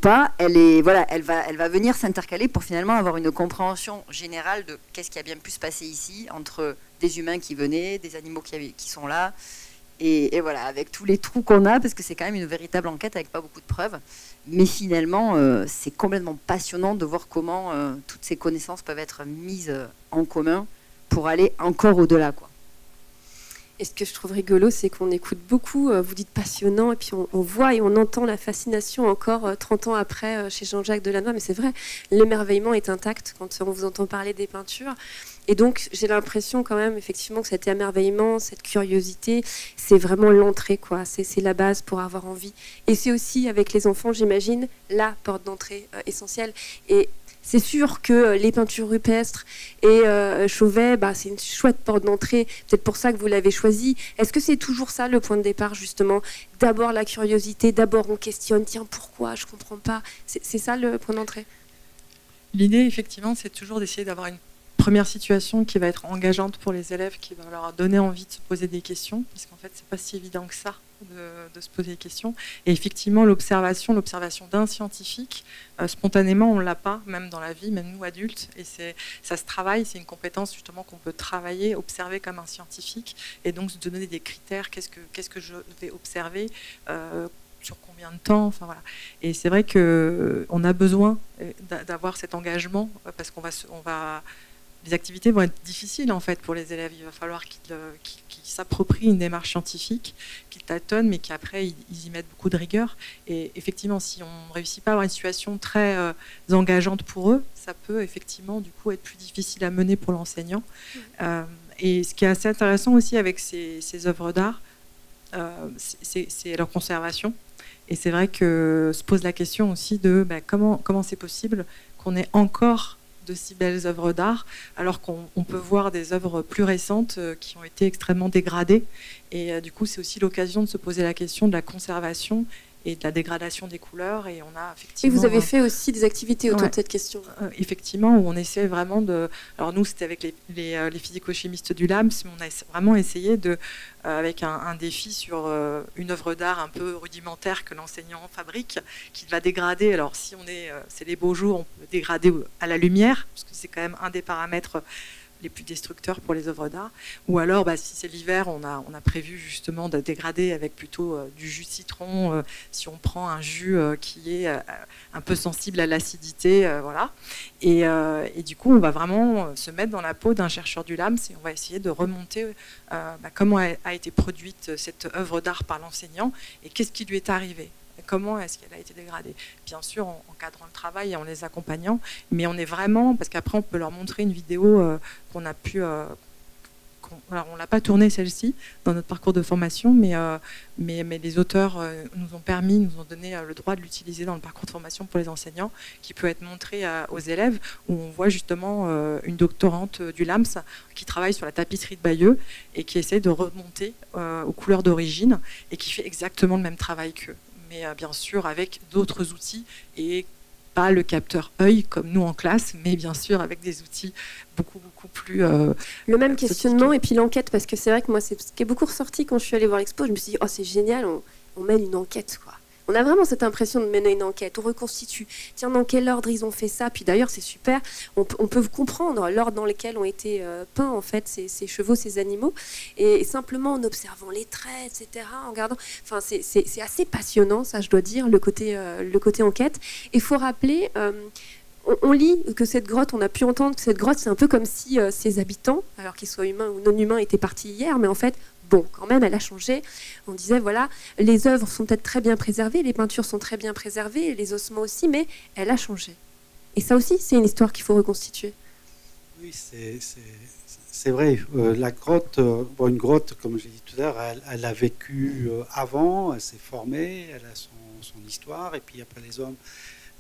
pas, elle va venir s'intercaler pour finalement avoir une compréhension générale de qu'est-ce qui a bien pu se passer ici entre des humains qui venaient, des animaux qui sont là. Et voilà, avec tous les trous qu'on a, parce que c'est quand même une véritable enquête avec pas beaucoup de preuves. Mais finalement, c'est complètement passionnant de voir comment toutes ces connaissances peuvent être mises en commun pour aller encore au-delà, quoi. Et ce que je trouve rigolo, c'est qu'on écoute beaucoup, vous dites passionnant, et puis on voit et on entend la fascination encore 30 ans après chez Jean-Jacques Delannoy. Mais c'est vrai, l'émerveillement est intact quand on vous entend parler des peintures. Et donc, j'ai l'impression quand même, effectivement, que cet émerveillement, cette curiosité, c'est vraiment l'entrée, quoi. C'est la base pour avoir envie. Et c'est aussi, avec les enfants, j'imagine, la porte d'entrée essentielle. Et c'est sûr que les peintures rupestres et Chauvet, c'est une chouette porte d'entrée. Peut-être pour ça que vous l'avez choisi. Est-ce que c'est toujours ça le point de départ, justement? D'abord la curiosité, d'abord on questionne. Tiens, pourquoi? Je comprends pas. C'est ça le point d'entrée? L'idée, effectivement, c'est toujours d'essayer d'avoir une première situation qui va être engageante pour les élèves, qui va leur donner envie de se poser des questions, parce qu'en fait, c'est pas si évident que ça de se poser des questions. Et effectivement, l'observation d'un scientifique, spontanément, on l'a pas, même dans la vie, même nous adultes. Et ça se travaille, c'est une compétence justement qu'on peut travailler, observer comme un scientifique, et donc se donner des critères. Qu'est-ce que je vais observer sur combien de temps, enfin voilà. Et c'est vrai qu'on a besoin d'avoir cet engagement, parce qu'on va les activités vont être difficiles en fait pour les élèves. Il va falloir qu'ils s'approprient une démarche scientifique, qu'ils tâtonnent, mais qu'après ils y mettent beaucoup de rigueur. Et effectivement, si on ne réussit pas à avoir une situation très engageante pour eux, ça peut effectivement du coup être plus difficile à mener pour l'enseignant. Et ce qui est assez intéressant aussi avec ces œuvres d'art, c'est leur conservation. Et c'est vrai que se pose la question aussi de comment c'est possible qu'on ait encore de si belles œuvres d'art, alors qu'on peut voir des œuvres plus récentes qui ont été extrêmement dégradées. Et du coup, c'est aussi l'occasion de se poser la question de la conservation et de la dégradation des couleurs. Et on a Et effectivement... vous avez fait aussi des activités autour de cette question. Effectivement, où on essaie vraiment de... Alors nous, c'était avec les physico-chimistes du LAMS, mais on a vraiment essayé de, avec un défi sur une œuvre d'art un peu rudimentaire que l'enseignant fabrique, qui va dégrader. Alors si c'est les beaux jours, on peut dégrader à la lumière, parce que c'est quand même un des paramètres les plus destructeurs pour les œuvres d'art. Ou alors, si c'est l'hiver, on a prévu justement de dégrader avec plutôt du jus de citron, si on prend un jus qui est un peu sensible à l'acidité, voilà. Et du coup, on va vraiment se mettre dans la peau d'un chercheur du LAMS et on va essayer de remonter comment a été produite cette œuvre d'art par l'enseignant et qu'est-ce qui lui est arrivé. Comment est-ce qu'elle a été dégradée? Bien sûr, en encadrant le travail et en les accompagnant, mais on est vraiment, parce qu'après on peut leur montrer une vidéo qu'on a pu... alors on ne l'a pas tournée celle-ci dans notre parcours de formation, mais les auteurs nous ont donné le droit de l'utiliser dans le parcours de formation pour les enseignants, qui peut être montré aux élèves, où on voit justement une doctorante du LAMS qui travaille sur la tapisserie de Bayeux et qui essaie de remonter aux couleurs d'origine et qui fait exactement le même travail qu'eux. Mais bien sûr avec d'autres outils et pas le capteur œil comme nous en classe, mais bien sûr avec des outils beaucoup plus... le même questionnement et puis l'enquête, parce que c'est vrai que moi, c'est ce qui est beaucoup ressorti quand je suis allée voir l'expo, je me suis dit, oh c'est génial, on mène une enquête, quoi. On a vraiment cette impression de mener une enquête, on reconstitue, tiens, dans quel ordre ils ont fait ça, puis d'ailleurs c'est super, on peut comprendre l'ordre dans lequel ont été peints en fait ces chevaux, ces animaux, et simplement en observant les traits, etc., en regardant, enfin c'est assez passionnant, ça je dois dire, le côté enquête. Et il faut rappeler... on lit que cette grotte, on a pu entendre que cette grotte, c'est un peu comme si ses habitants, alors qu'ils soient humains ou non humains, étaient partis hier, mais en fait, bon, quand même, elle a changé. On disait, voilà, les œuvres sont peut-être très bien préservées, les peintures sont très bien préservées, les ossements aussi, mais elle a changé. Et ça aussi, c'est une histoire qu'il faut reconstituer. Oui, c'est vrai. La grotte, une grotte, comme j'ai dit tout à l'heure, elle a vécu avant, elle s'est formée, elle a son histoire, et puis après les hommes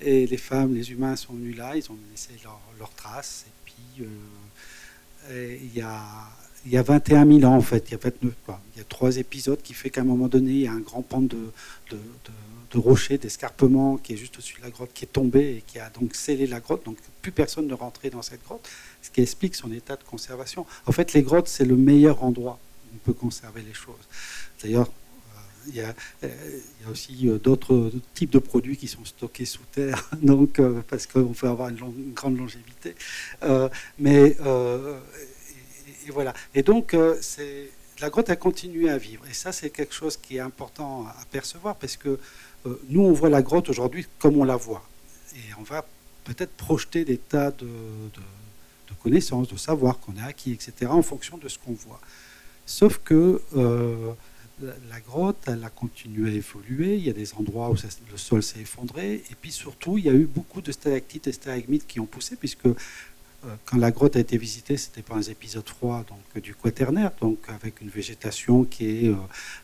et les femmes, les humains sont venus là, ils ont laissé leurs traces, et puis il y a 21 000 ans, en fait, il y a 29, il y a 3 épisodes qui fait qu'à un moment donné, il y a un grand pan de rochers, d'escarpement qui est juste au-dessus de la grotte, qui est tombé et qui a donc scellé la grotte, donc plus personne ne rentrait dans cette grotte, ce qui explique son état de conservation. En fait, les grottes, c'est le meilleur endroit où on peut conserver les choses. D'ailleurs, il y a aussi d'autres types de produits qui sont stockés sous terre, donc, parce qu'on peut avoir une grande longévité. Et voilà. Et donc, la grotte a continué à vivre. Et ça, c'est quelque chose qui est important à percevoir, parce que nous, on voit la grotte aujourd'hui comme on la voit. Et on va peut-être projeter des tas de connaissances, de savoirs qu'on a acquis, etc., en fonction de ce qu'on voit. Sauf que la grotte, elle a continué à évoluer. Il y a des endroits où le sol s'est effondré. Et puis surtout, il y a eu beaucoup de stalactites et stalagmites qui ont poussé, puisque quand la grotte a été visitée, c'était pendant les épisodes froids du Quaternaire, donc avec une végétation qui est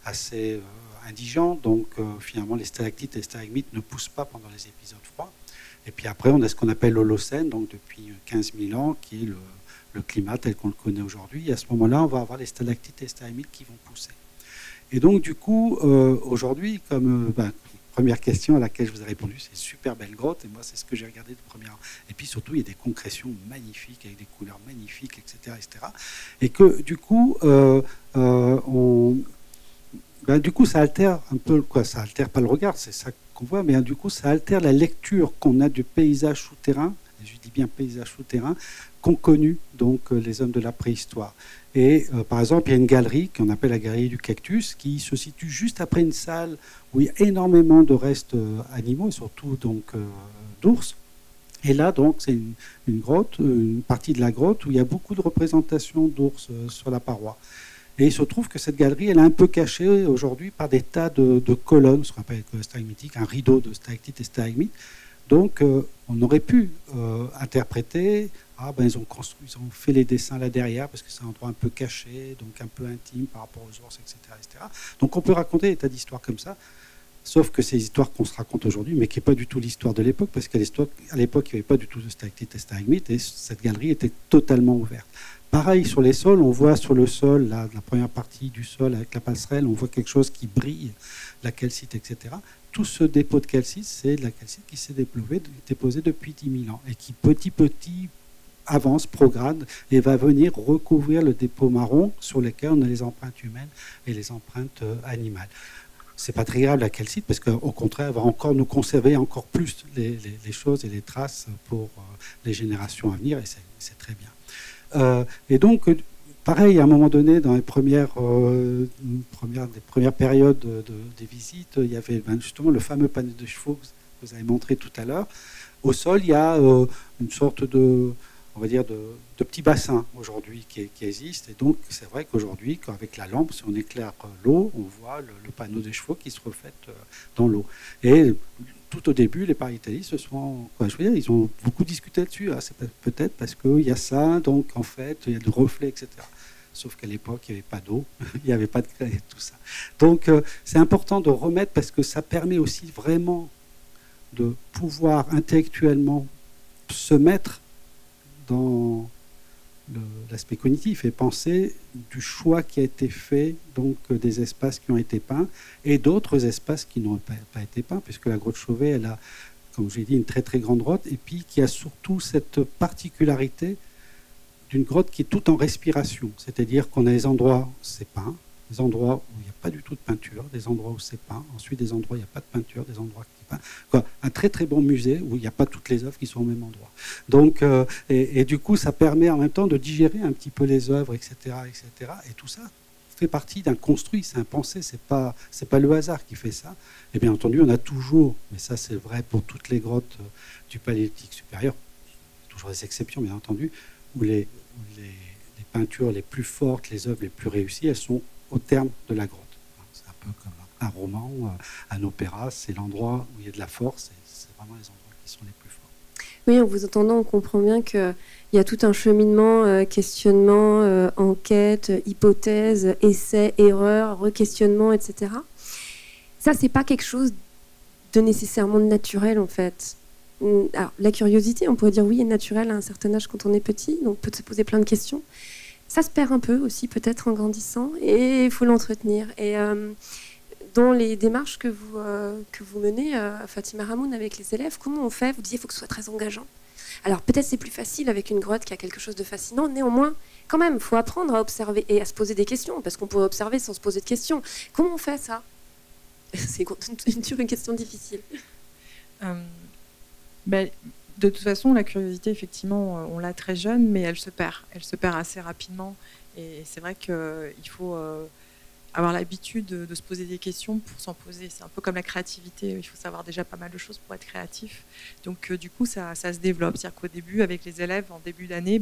assez indigente. Donc finalement, les stalactites et les stalagmites ne poussent pas pendant les épisodes froids. Et puis après, on a ce qu'on appelle l'Holocène, donc depuis 15 000 ans, qui est le climat tel qu'on le connaît aujourd'hui. Et à ce moment-là, on va avoir les stalactites et les stalagmites qui vont pousser. Et donc, du coup, aujourd'hui, comme première question à laquelle je vous ai répondu, c'est une super belle grotte, et moi, c'est ce que j'ai regardé de première. Et puis, surtout, il y a des concrétions magnifiques, avec des couleurs magnifiques, etc. etc. Et que, du coup, du coup, ça altère un peu, ça altère pas le regard, c'est ça qu'on voit, mais du coup, ça altère la lecture qu'on a du paysage souterrain, et je dis bien paysage souterrain, qu'ont connu donc les hommes de la préhistoire. Et par exemple, il y a une galerie qu'on appelle la galerie du cactus, qui se situe juste après une salle où il y a énormément de restes animaux, et surtout donc d'ours. Et là, donc, c'est une grotte, une partie de la grotte où il y a beaucoup de représentations d'ours sur la paroi. Et il se trouve que cette galerie, elle est un peu cachée aujourd'hui par des tas de colonnes, ce qu'on appelle stalagmitique, un rideau de stalactites et stalagmites. Donc, on aurait pu interpréter, ils ont fait les dessins là derrière, parce que c'est un endroit un peu caché, donc un peu intime par rapport aux ours, etc. etc. Donc, on peut raconter des tas d'histoires comme ça, sauf que c'est des histoires qu'on se raconte aujourd'hui, mais qui n'est pas du tout l'histoire de l'époque, parce qu'à l'époque, il n'y avait pas du tout de stalactites et stalagmites, et cette galerie était totalement ouverte. Pareil, sur les sols, on voit sur le sol, la première partie du sol avec la passerelle, on voit quelque chose qui brille, la calcite, etc. tout ce dépôt de calcite, c'est de la calcite qui s'est déposée depuis 10 000 ans et qui petit à petit avance, prograde et va venir recouvrir le dépôt marron sur lequel on a les empreintes humaines et les empreintes animales. C'est pas très grave la calcite parce qu'au contraire, elle va encore nous conserver encore plus les choses et les traces pour les générations à venir et c'est très bien. Et donc, pareil, à un moment donné, dans les premières périodes des visites, il y avait justement le fameux panneau de chevaux que vous avez montré tout à l'heure. Au sol, il y a une sorte de, on va dire, de petits bassins aujourd'hui qui existent. Et donc, c'est vrai qu'aujourd'hui, avec la lampe, si on éclaire l'eau, on voit le panneau des chevaux qui se reflète dans l'eau. Et tout au début, les pariétalistes ils ont beaucoup discuté là-dessus. Hein. C'est peut-être parce qu'il y a ça, donc en fait, il y a le reflet, etc. Sauf qu'à l'époque, il n'y avait pas d'eau, il n'y avait pas de craie, tout ça. Donc, c'est important de remettre parce que ça permet aussi vraiment de pouvoir intellectuellement se mettre dans l'aspect cognitif et penser du choix qui a été fait, donc des espaces qui ont été peints et d'autres espaces qui n'ont pas été peints, puisque la grotte Chauvet, elle a, comme j'ai dit, une très très grande grotte, et puis qui a surtout cette particularité d'une grotte qui est toute en respiration, c'est-à-dire qu'on a des endroits où c'est peint, des endroits où il n'y a pas du tout de peinture, des endroits où c'est peint, ensuite des endroits où il n'y a pas de peinture, des endroits qui sont peints. Quoi, un très très bon musée où il n'y a pas toutes les œuvres qui sont au même endroit. Donc, et du coup, ça permet en même temps de digérer un petit peu les œuvres, etc., etc. Et tout ça fait partie d'un construit, c'est un pensé, c'est pas le hasard qui fait ça. Et bien entendu, on a toujours, mais ça c'est vrai pour toutes les grottes du Paléolithique supérieur, toujours des exceptions bien entendu, où les peintures les plus fortes, les œuvres les plus réussies, elles sont au terme de la grotte. C'est un peu comme un roman, un opéra, c'est l'endroit où il y a de la force, et c'est vraiment les endroits qui sont les plus forts. Oui, en vous entendant, on comprend bien qu'il y a tout un cheminement, questionnement, enquête, hypothèse, essai, erreur, re-questionnement, etc. Ça, c'est pas quelque chose de nécessairement naturel, en fait. Alors, la curiosité, on pourrait dire oui, est naturelle à un certain âge quand on est petit, donc on peut se poser plein de questions. Ça se perd un peu aussi, peut-être en grandissant, et il faut l'entretenir. Et dans les démarches que vous menez, Fatima Ramoun, avec les élèves, comment on fait? Vous disiez qu'il faut que ce soit très engageant. Alors peut-être c'est plus facile avec une grotte qui a quelque chose de fascinant, néanmoins, quand même, il faut apprendre à observer et à se poser des questions, parce qu'on peut observer sans se poser de questions. Comment on fait ça? C'est une question difficile. De toute façon, la curiosité, effectivement, on l'a très jeune, mais elle se perd. Elle se perd assez rapidement. Et c'est vrai qu'il faut avoir l'habitude de se poser des questions pour s'en poser. C'est un peu comme la créativité. Il faut savoir déjà pas mal de choses pour être créatif. Donc, du coup, ça se développe. C'est-à-dire qu'au début, avec les élèves, en début d'année,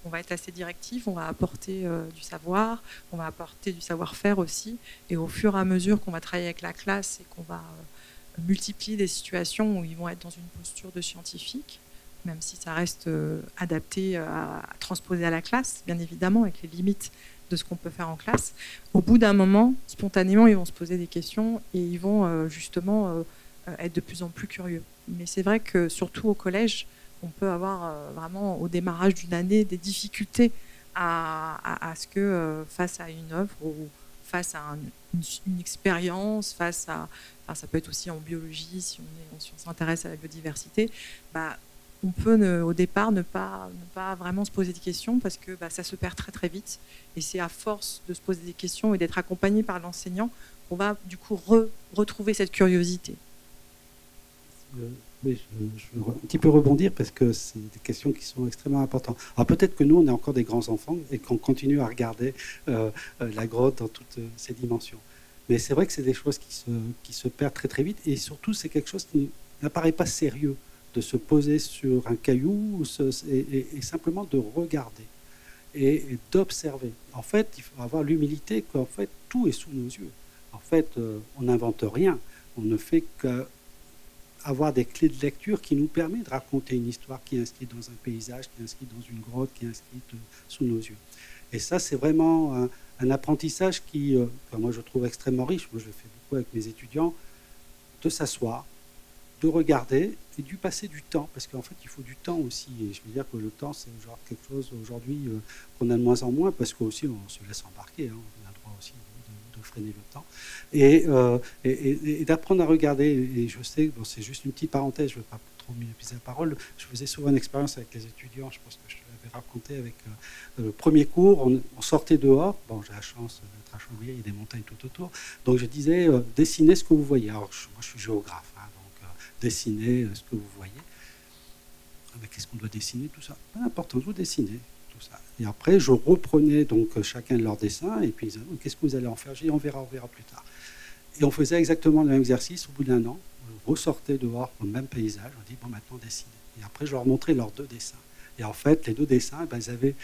on va être assez directif. On va apporter du savoir. On va apporter du savoir-faire aussi. Et au fur et à mesure qu'on va travailler avec la classe et qu'on va multiplier des situations où ils vont être dans une posture de scientifique, même si ça reste adapté à transposer à la classe, bien évidemment, avec les limites de ce qu'on peut faire en classe. Au bout d'un moment, spontanément, ils vont se poser des questions et ils vont justement être de plus en plus curieux. Mais c'est vrai que surtout au collège, on peut avoir vraiment au démarrage d'une année des difficultés à ce que face à une œuvre ou face à une expérience, face à... Enfin, ça peut être aussi en biologie, si on s'intéresse à la biodiversité, on peut au départ ne pas vraiment se poser des questions parce que ça se perd très très vite. Et c'est à force de se poser des questions et d'être accompagné par l'enseignant qu'on va du coup retrouver cette curiosité. Oui, je veux un petit peu rebondir parce que c'est des questions qui sont extrêmement importantes. Alors peut-être que nous, on est encore des grands enfants et qu'on continue à regarder la grotte dans toutes ses dimensions. Mais c'est vrai que c'est des choses qui se perdent très très vite et surtout c'est quelque chose qui n'apparaît pas sérieux de se poser sur un caillou et simplement de regarder et d'observer. En fait, il faut avoir l'humilité qu'en fait tout est sous nos yeux. En fait, on n'invente rien, on ne fait que avoir des clés de lecture qui nous permettent de raconter une histoire qui est inscrite dans un paysage, qui est inscrite dans une grotte, qui est inscrite sous nos yeux. Et ça, c'est vraiment un apprentissage qui, moi, je trouve extrêmement riche. Moi, je le fais beaucoup avec mes étudiants, de s'asseoir, de regarder et de passer du temps. Parce qu'en fait, il faut du temps aussi. Et je veux dire que le temps, c'est genre quelque chose aujourd'hui qu'on a de moins en moins parce qu'aussi, on se laisse embarquer. Hein. On a le droit aussi de freiner le temps. Et d'apprendre à regarder. Et je sais, bon, c'est juste une petite parenthèse, je ne veux pas trop m'épuiser la parole. Je faisais souvent une expérience avec les étudiants, je pense que je te l'avais raconté avec le premier cours, on sortait dehors. Bon, j'ai la chance d'être à Chambéry, il y a des montagnes tout autour. Donc je disais, dessinez ce que vous voyez. Alors moi je suis géographe, hein, donc dessinez ce que vous voyez. Mais qu'est-ce qu'on doit dessiner, tout ça? Pas important, vous dessinez tout ça. Et après, je reprenais donc chacun de leurs dessins, et puis ils disaient, qu'est-ce que vous allez en faire? J'ai dit, on verra plus tard. Et on faisait exactement le même exercice. Au bout d'un an, on ressortait dehors pour le même paysage, on dit, bon, maintenant dessinez. Et après, je leur montrais leurs 2 dessins. Et en fait, les 2 dessins, ben, ils avaient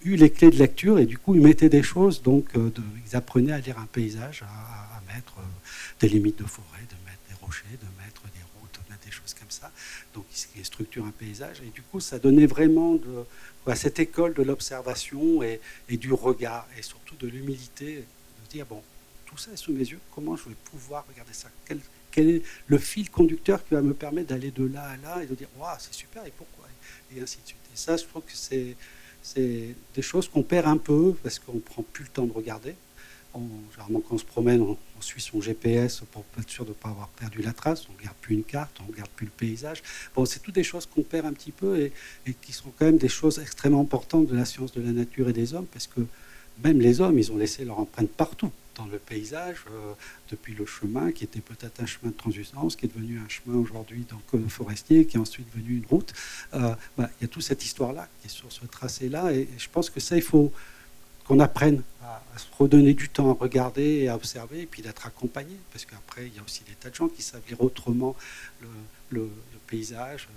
eu les clés de lecture, et du coup, ils mettaient des choses, donc ils apprenaient à lire un paysage, à mettre des limites de forêt, de mettre des rochers, de mettre des routes, de mettre des choses comme ça. Donc, ils structurent un paysage. Et du coup, ça donnait vraiment cette école de l'observation et du regard, et surtout de l'humilité, de dire, bon, tout ça est sous mes yeux, comment je vais pouvoir regarder ça? Quel est le fil conducteur qui va me permettre d'aller de là à là et de dire, waouh, c'est super, et pourquoi? Et ainsi de suite. Et ça, je trouve que c'est des choses qu'on perd un peu parce qu'on ne prend plus le temps de regarder. Généralement, quand on se promène, on suit son GPS pour être sûr de ne pas avoir perdu la trace. On ne regarde plus une carte, on ne regarde plus le paysage. Bon, c'est toutes des choses qu'on perd un petit peu et qui sont quand même des choses extrêmement importantes de la science de la nature et des hommes, parce que même les hommes, ils ont laissé leur empreinte partout dans le paysage, depuis le chemin qui était peut-être un chemin de transhumance, qui est devenu un chemin aujourd'hui forestier, qui est ensuite devenu une route. Il y a toute cette histoire-là qui est sur ce tracé-là, et je pense que ça, il faut qu'on apprenne à se redonner du temps à regarder et à observer, et puis d'être accompagné, parce qu'après, il y a aussi des tas de gens qui savent lire autrement le paysage,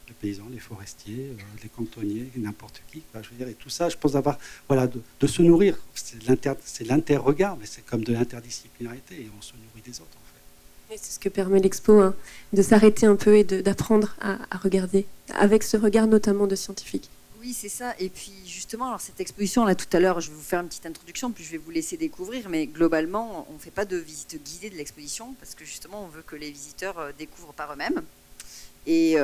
les paysans, les forestiers, les cantonniers, n'importe qui. Je veux dire, et tout ça, je pense d'avoir, voilà, de se nourrir. C'est l'inter-regard, mais c'est comme de l'interdisciplinarité, et on se nourrit des autres, en fait. Et c'est ce que permet l'expo, hein, de s'arrêter un peu et d'apprendre à regarder, avec ce regard notamment de scientifique. Oui, c'est ça. Et puis justement, alors cette exposition, là tout à l'heure, je vais vous faire une petite introduction, puis je vais vous laisser découvrir, mais globalement, on ne fait pas de visite guidée de l'exposition, parce que justement, on veut que les visiteurs découvrent par eux-mêmes. Et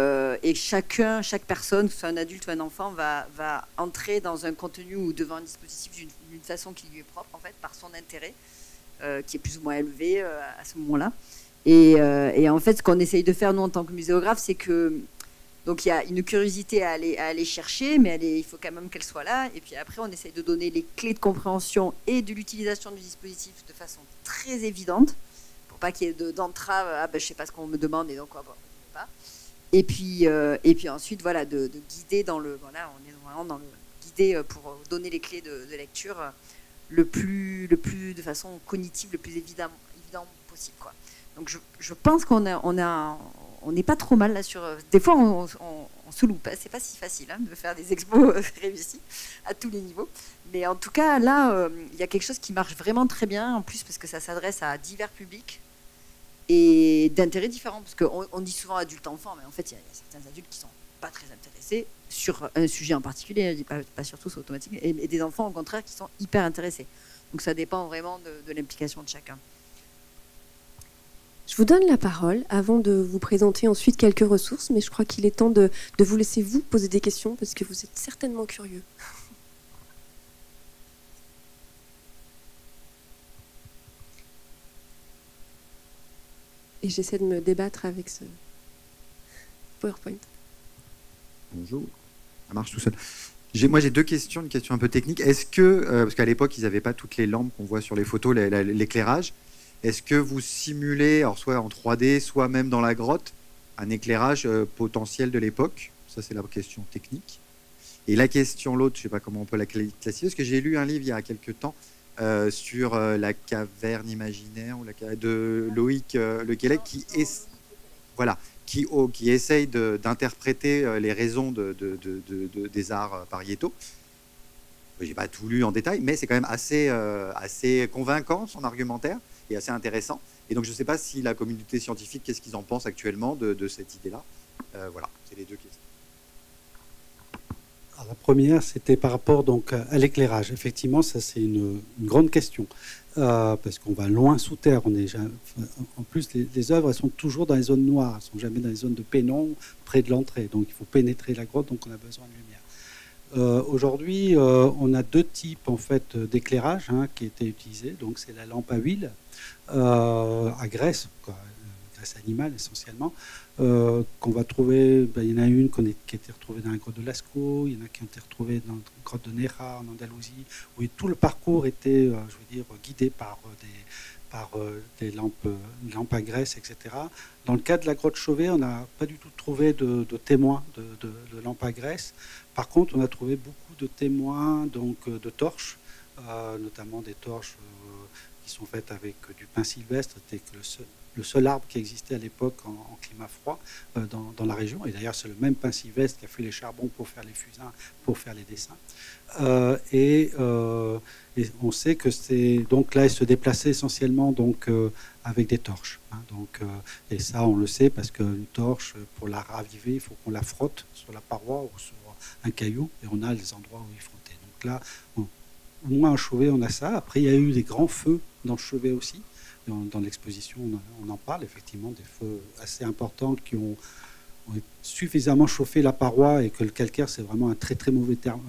chaque personne, que ce soit un adulte ou un enfant, va entrer dans un contenu ou devant un dispositif d'une façon qui lui est propre, en fait, par son intérêt, qui est plus ou moins élevé à ce moment-là. Et en fait, ce qu'on essaye de faire, nous, en tant que muséographe, c'est que... Donc, il y a une curiosité à aller chercher, mais il faut quand même qu'elle soit là. Et puis après, on essaye de donner les clés de compréhension et de l'utilisation du dispositif de façon très évidente, pour pas qu'il y ait d'entrave. Je ne sais pas ce qu'on me demande, et donc, je ne sais pas. Et puis ensuite, voilà, de guider dans le... Voilà, on est vraiment dans le guider pour donner les clés de lecture le plus de façon cognitive, le plus évident possible, quoi. Donc, je pense qu'on n'est pas trop mal là sur... Des fois, on se loupe. C'est pas si facile de faire des expos réussis à tous les niveaux. Mais en tout cas, là, il y a quelque chose qui marche vraiment très bien, en plus, parce que ça s'adresse à divers publics et d'intérêts différents. Parce qu'on dit souvent adulte-enfant, mais en fait, il y a certains adultes qui ne sont pas très intéressés sur un sujet en particulier. Je dis pas sur tout, c'est automatique. Et des enfants, au contraire, qui sont hyper intéressés. Donc, ça dépend vraiment de l'implication de chacun. Je vous donne la parole avant de vous présenter ensuite quelques ressources, mais je crois qu'il est temps de vous laisser vous poser des questions parce que vous êtes certainement curieux. Et j'essaie de me débattre avec ce PowerPoint. Bonjour, ça marche tout seul. Moi, j'ai 2 questions, une question un peu technique. Est-ce que, parce qu'à l'époque, ils n'avaient pas toutes les lampes qu'on voit sur les photos, l'éclairage, est-ce que vous simulez, alors soit en 3D, soit même dans la grotte, un éclairage potentiel de l'époque? Ça, c'est la question technique. Et la question, l'autre, je ne sais pas comment on peut la classifier, parce que j'ai lu un livre il y a quelques temps sur la caverne imaginaire de Loïc Lequelec, qui essaye d'interpréter les raisons des arts pariétaux. Je n'ai pas tout lu en détail, mais c'est quand même assez convaincant, son argumentaire, et assez intéressant. Et donc, je ne sais pas si la communauté scientifique, qu'est-ce qu'ils en pensent actuellement de cette idée-là. Voilà, c'est les 2 questions. Alors, la première, c'était par rapport donc, à l'éclairage. Effectivement, ça, c'est une grande question. Parce qu'on va loin sous terre. En plus, les œuvres, elles sont toujours dans les zones noires. Elles ne sont jamais dans les zones de pénombre, près de l'entrée. Donc, il faut pénétrer la grotte, donc on a besoin de lumière. Aujourd'hui, on a deux types en fait d'éclairage qui étaient utilisés. Donc c'est la lampe à huile à graisse, graisse animale essentiellement, qu'on va trouver. Il y en a une qui a été retrouvée dans la grotte de Lascaux, il y en a qui ont été retrouvées dans la grotte de Néra en Andalousie, où tout le parcours était, guidé par des lampes à graisse, etc. Dans le cas de la grotte Chauvet, on n'a pas du tout trouvé de témoins de lampes à graisse. Par contre, on a trouvé beaucoup de témoins donc, de torches, notamment des torches qui sont faites avec du pin sylvestre. C'était le seul arbre qui existait à l'époque en climat froid dans la région. Et d'ailleurs, c'est le même pin sylvestre qui a fait les charbons pour faire les fusains, pour faire les dessins. Et on sait que c'est donc là, il se déplaçait essentiellement donc avec des torches. Et ça, on le sait parce qu'une torche, pour la raviver, il faut qu'on la frotte sur la paroi ou sur un caillou, et on a les endroits où il frottait. Donc là, au moins en Chauvet, on a ça. Après, il y a eu des grands feux dans le Chauvet aussi. Dans l'exposition, on en parle effectivement, des feux assez importants qui ont suffisamment chauffé la paroi, et que le calcaire, c'est vraiment un très très mauvais terme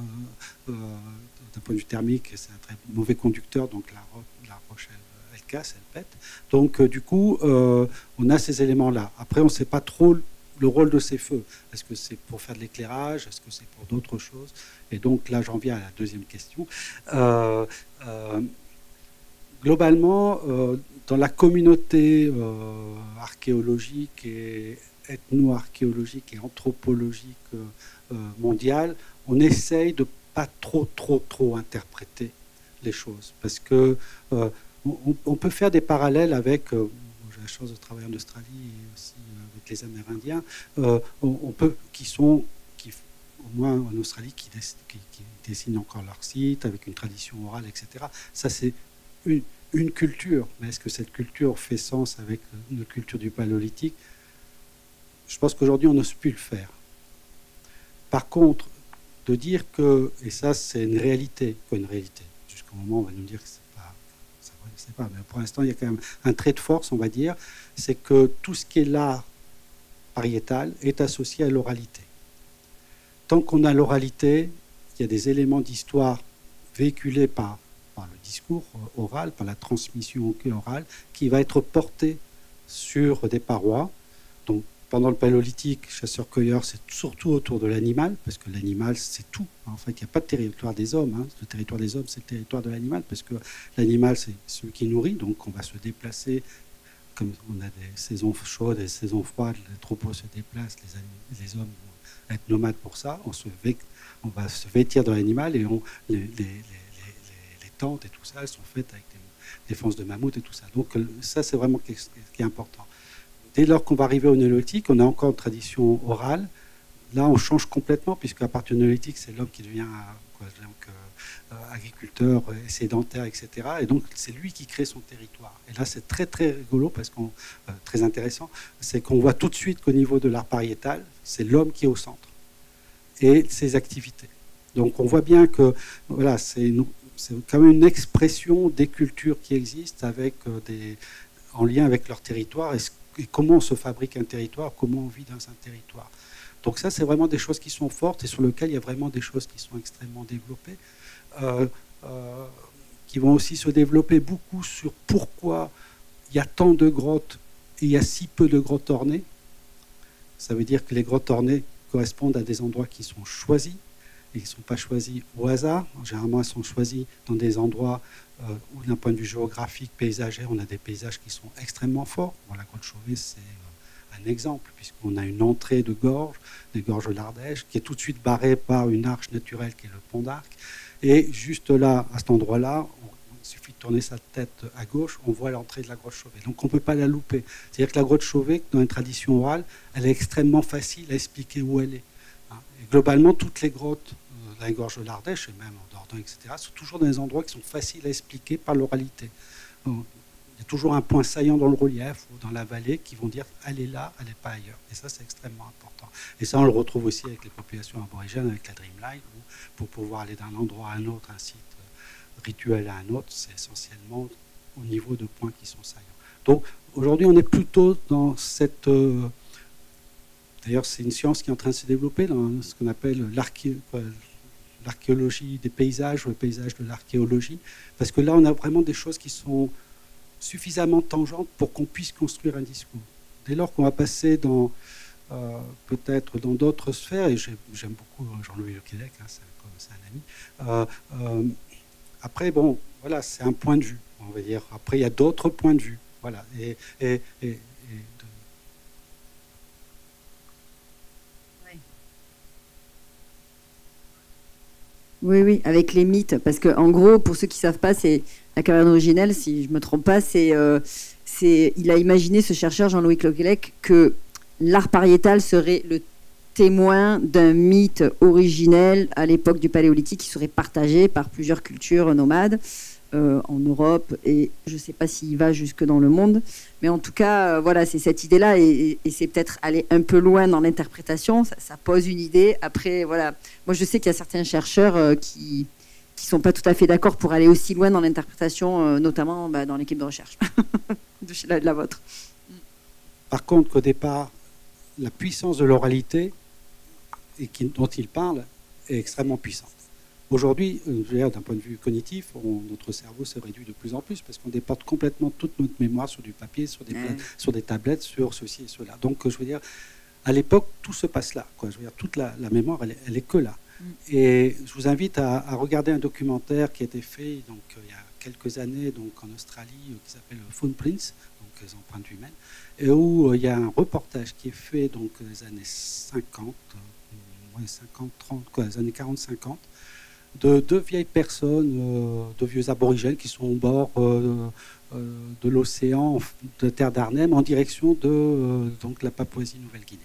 d'un point de vue thermique, c'est un très mauvais conducteur, donc la roche elle casse, elle pète. Donc du coup, on a ces éléments-là. Après, on ne sait pas trop le rôle de ces feux. Est-ce que c'est pour faire de l'éclairage? Est-ce que c'est pour d'autres choses? Et donc là, j'en viens à la deuxième question. Globalement, dans la communauté archéologique et ethno-archéologique et anthropologique mondiale, on essaye de pas trop interpréter les choses, parce que on peut faire des parallèles avec j'ai la chance de travailler en Australie et aussi avec les Amérindiens, qui au moins en Australie, qui dessinent encore leur site avec une tradition orale, etc. Ça, c'est une culture. Mais est-ce que cette culture fait sens avec une culture du paléolithique? Je pense qu'aujourd'hui, on n'ose plus le faire. Par contre, de dire que, et ça, c'est une réalité, jusqu'au moment où on va nous dire que c'est pas, mais pour l'instant, il y a quand même un trait de force, on va dire, c'est que tout ce qui est l'art pariétal est associé à l'oralité. Tant qu'on a l'oralité, il y a des éléments d'histoire véhiculés par le discours oral, par la transmission orale, qui va être porté sur des parois. Donc, pendant le paléolithique, chasseur-cueilleur, c'est surtout autour de l'animal, parce que l'animal, c'est tout. En fait, il n'y a pas de territoire des hommes. Le territoire des hommes, c'est le territoire de l'animal, parce que l'animal, c'est celui qui nourrit. Donc, on va se déplacer, comme on a des saisons chaudes et des saisons froides, les troupeaux se déplacent, les hommes vont être nomades pour ça. On va se vêtir dans l'animal, et les tentes et tout ça, elles sont faites avec des défenses de mammouth et tout ça. Donc, ça, c'est vraiment ce qui est important. Dès lors qu'on va arriver au néolithique, on a encore une tradition orale. Là, on change complètement, puisqu'à partir du néolithique, c'est l'homme qui devient agriculteur et sédentaire, etc. Et donc, c'est lui qui crée son territoire. Et là, c'est très, très rigolo, très intéressant, c'est qu'on voit tout de suite qu'au niveau de l'art pariétal, c'est l'homme qui est au centre et ses activités. Donc, on voit bien que voilà, c'est quand même une expression des cultures qui existent en lien avec leur territoire, et comment on se fabrique un territoire, comment on vit dans un territoire. Donc ça, c'est vraiment des choses qui sont fortes, et sur lesquelles il y a vraiment des choses qui sont extrêmement développées, qui vont aussi se développer beaucoup sur pourquoi il y a tant de grottes et il y a si peu de grottes ornées. Ça veut dire que les grottes ornées correspondent à des endroits qui sont choisis, et qui ne sont pas choisis au hasard. Généralement, elles sont choisies dans des endroits où, d'un point de vue géographique, paysager, on a des paysages qui sont extrêmement forts. Bon, la grotte Chauvet, c'est un exemple, puisqu'on a une entrée de gorge, des gorges de l'Ardèche, qui est tout de suite barrée par une arche naturelle qui est le pont d'Arc. Et juste là, à cet endroit-là, il suffit de tourner sa tête à gauche, on voit l'entrée de la grotte Chauvet. Donc on ne peut pas la louper. C'est-à-dire que la grotte Chauvet, dans une tradition orale, elle est extrêmement facile à expliquer où elle est. Et globalement, toutes les grottes, la gorge de l'Ardèche, et même en Dordogne, etc., sont toujours dans des endroits qui sont faciles à expliquer par l'oralité. Il y a toujours un point saillant dans le relief ou dans la vallée qui vont dire « elle est là, elle n'est pas ailleurs ». Et ça, c'est extrêmement important. Et ça, on le retrouve aussi avec les populations aborigènes, avec la Dreamline, où pour pouvoir aller d'un endroit à un autre, un site rituel à un autre, c'est essentiellement au niveau de points qui sont saillants. Donc, aujourd'hui, on est plutôt dans cette... D'ailleurs, c'est une science qui est en train de se développer dans ce qu'on appelle l'archéologie des paysages ou le paysage de l'archéologie, parce que là, on a vraiment des choses qui sont suffisamment tangentes pour qu'on puisse construire un discours. Dès lors qu'on va passer dans peut-être dans d'autres sphères, et j'aime beaucoup Jean-Louis Lequelec, hein, c'est un ami. Après, bon, voilà, c'est un point de vue, on va dire. Après, il y a d'autres points de vue, voilà. Oui, oui, avec les mythes, parce que en gros, pour ceux qui savent pas, c'est la caverne originelle, si je me trompe pas, il a imaginé, ce chercheur Jean-Louis Lequelec, que l'art pariétal serait le témoin d'un mythe originel à l'époque du Paléolithique qui serait partagé par plusieurs cultures nomades en Europe, et je ne sais pas s'il va jusque dans le monde, mais en tout cas, voilà, c'est cette idée-là, et c'est peut-être aller un peu loin dans l'interprétation, ça pose une idée. Après, voilà, moi je sais qu'il y a certains chercheurs qui sont pas tout à fait d'accord pour aller aussi loin dans l'interprétation, notamment dans l'équipe de recherche de la vôtre. Par contre, qu'au départ, la puissance de l'oralité dont il parle est extrêmement puissante. Aujourd'hui, d'un point de vue cognitif, notre cerveau se réduit de plus en plus parce qu'on déporte complètement toute notre mémoire sur du papier, sur des tablettes, sur ceci et cela. Donc, je veux dire, à l'époque, tout se passe là, quoi. Je veux dire, toute la mémoire, elle est que là. Et je vous invite à regarder un documentaire qui a été fait donc, il y a quelques années donc, en Australie qui s'appelle Footprints, donc les empreintes humaines, et où il y a un reportage qui est fait donc dans les années 50, 50, 30, les années 40-50, de deux vieilles personnes, de vieux aborigènes qui sont au bord de l'océan de terre d'Arnhem en direction de donc, la Papouasie-Nouvelle-Guinée.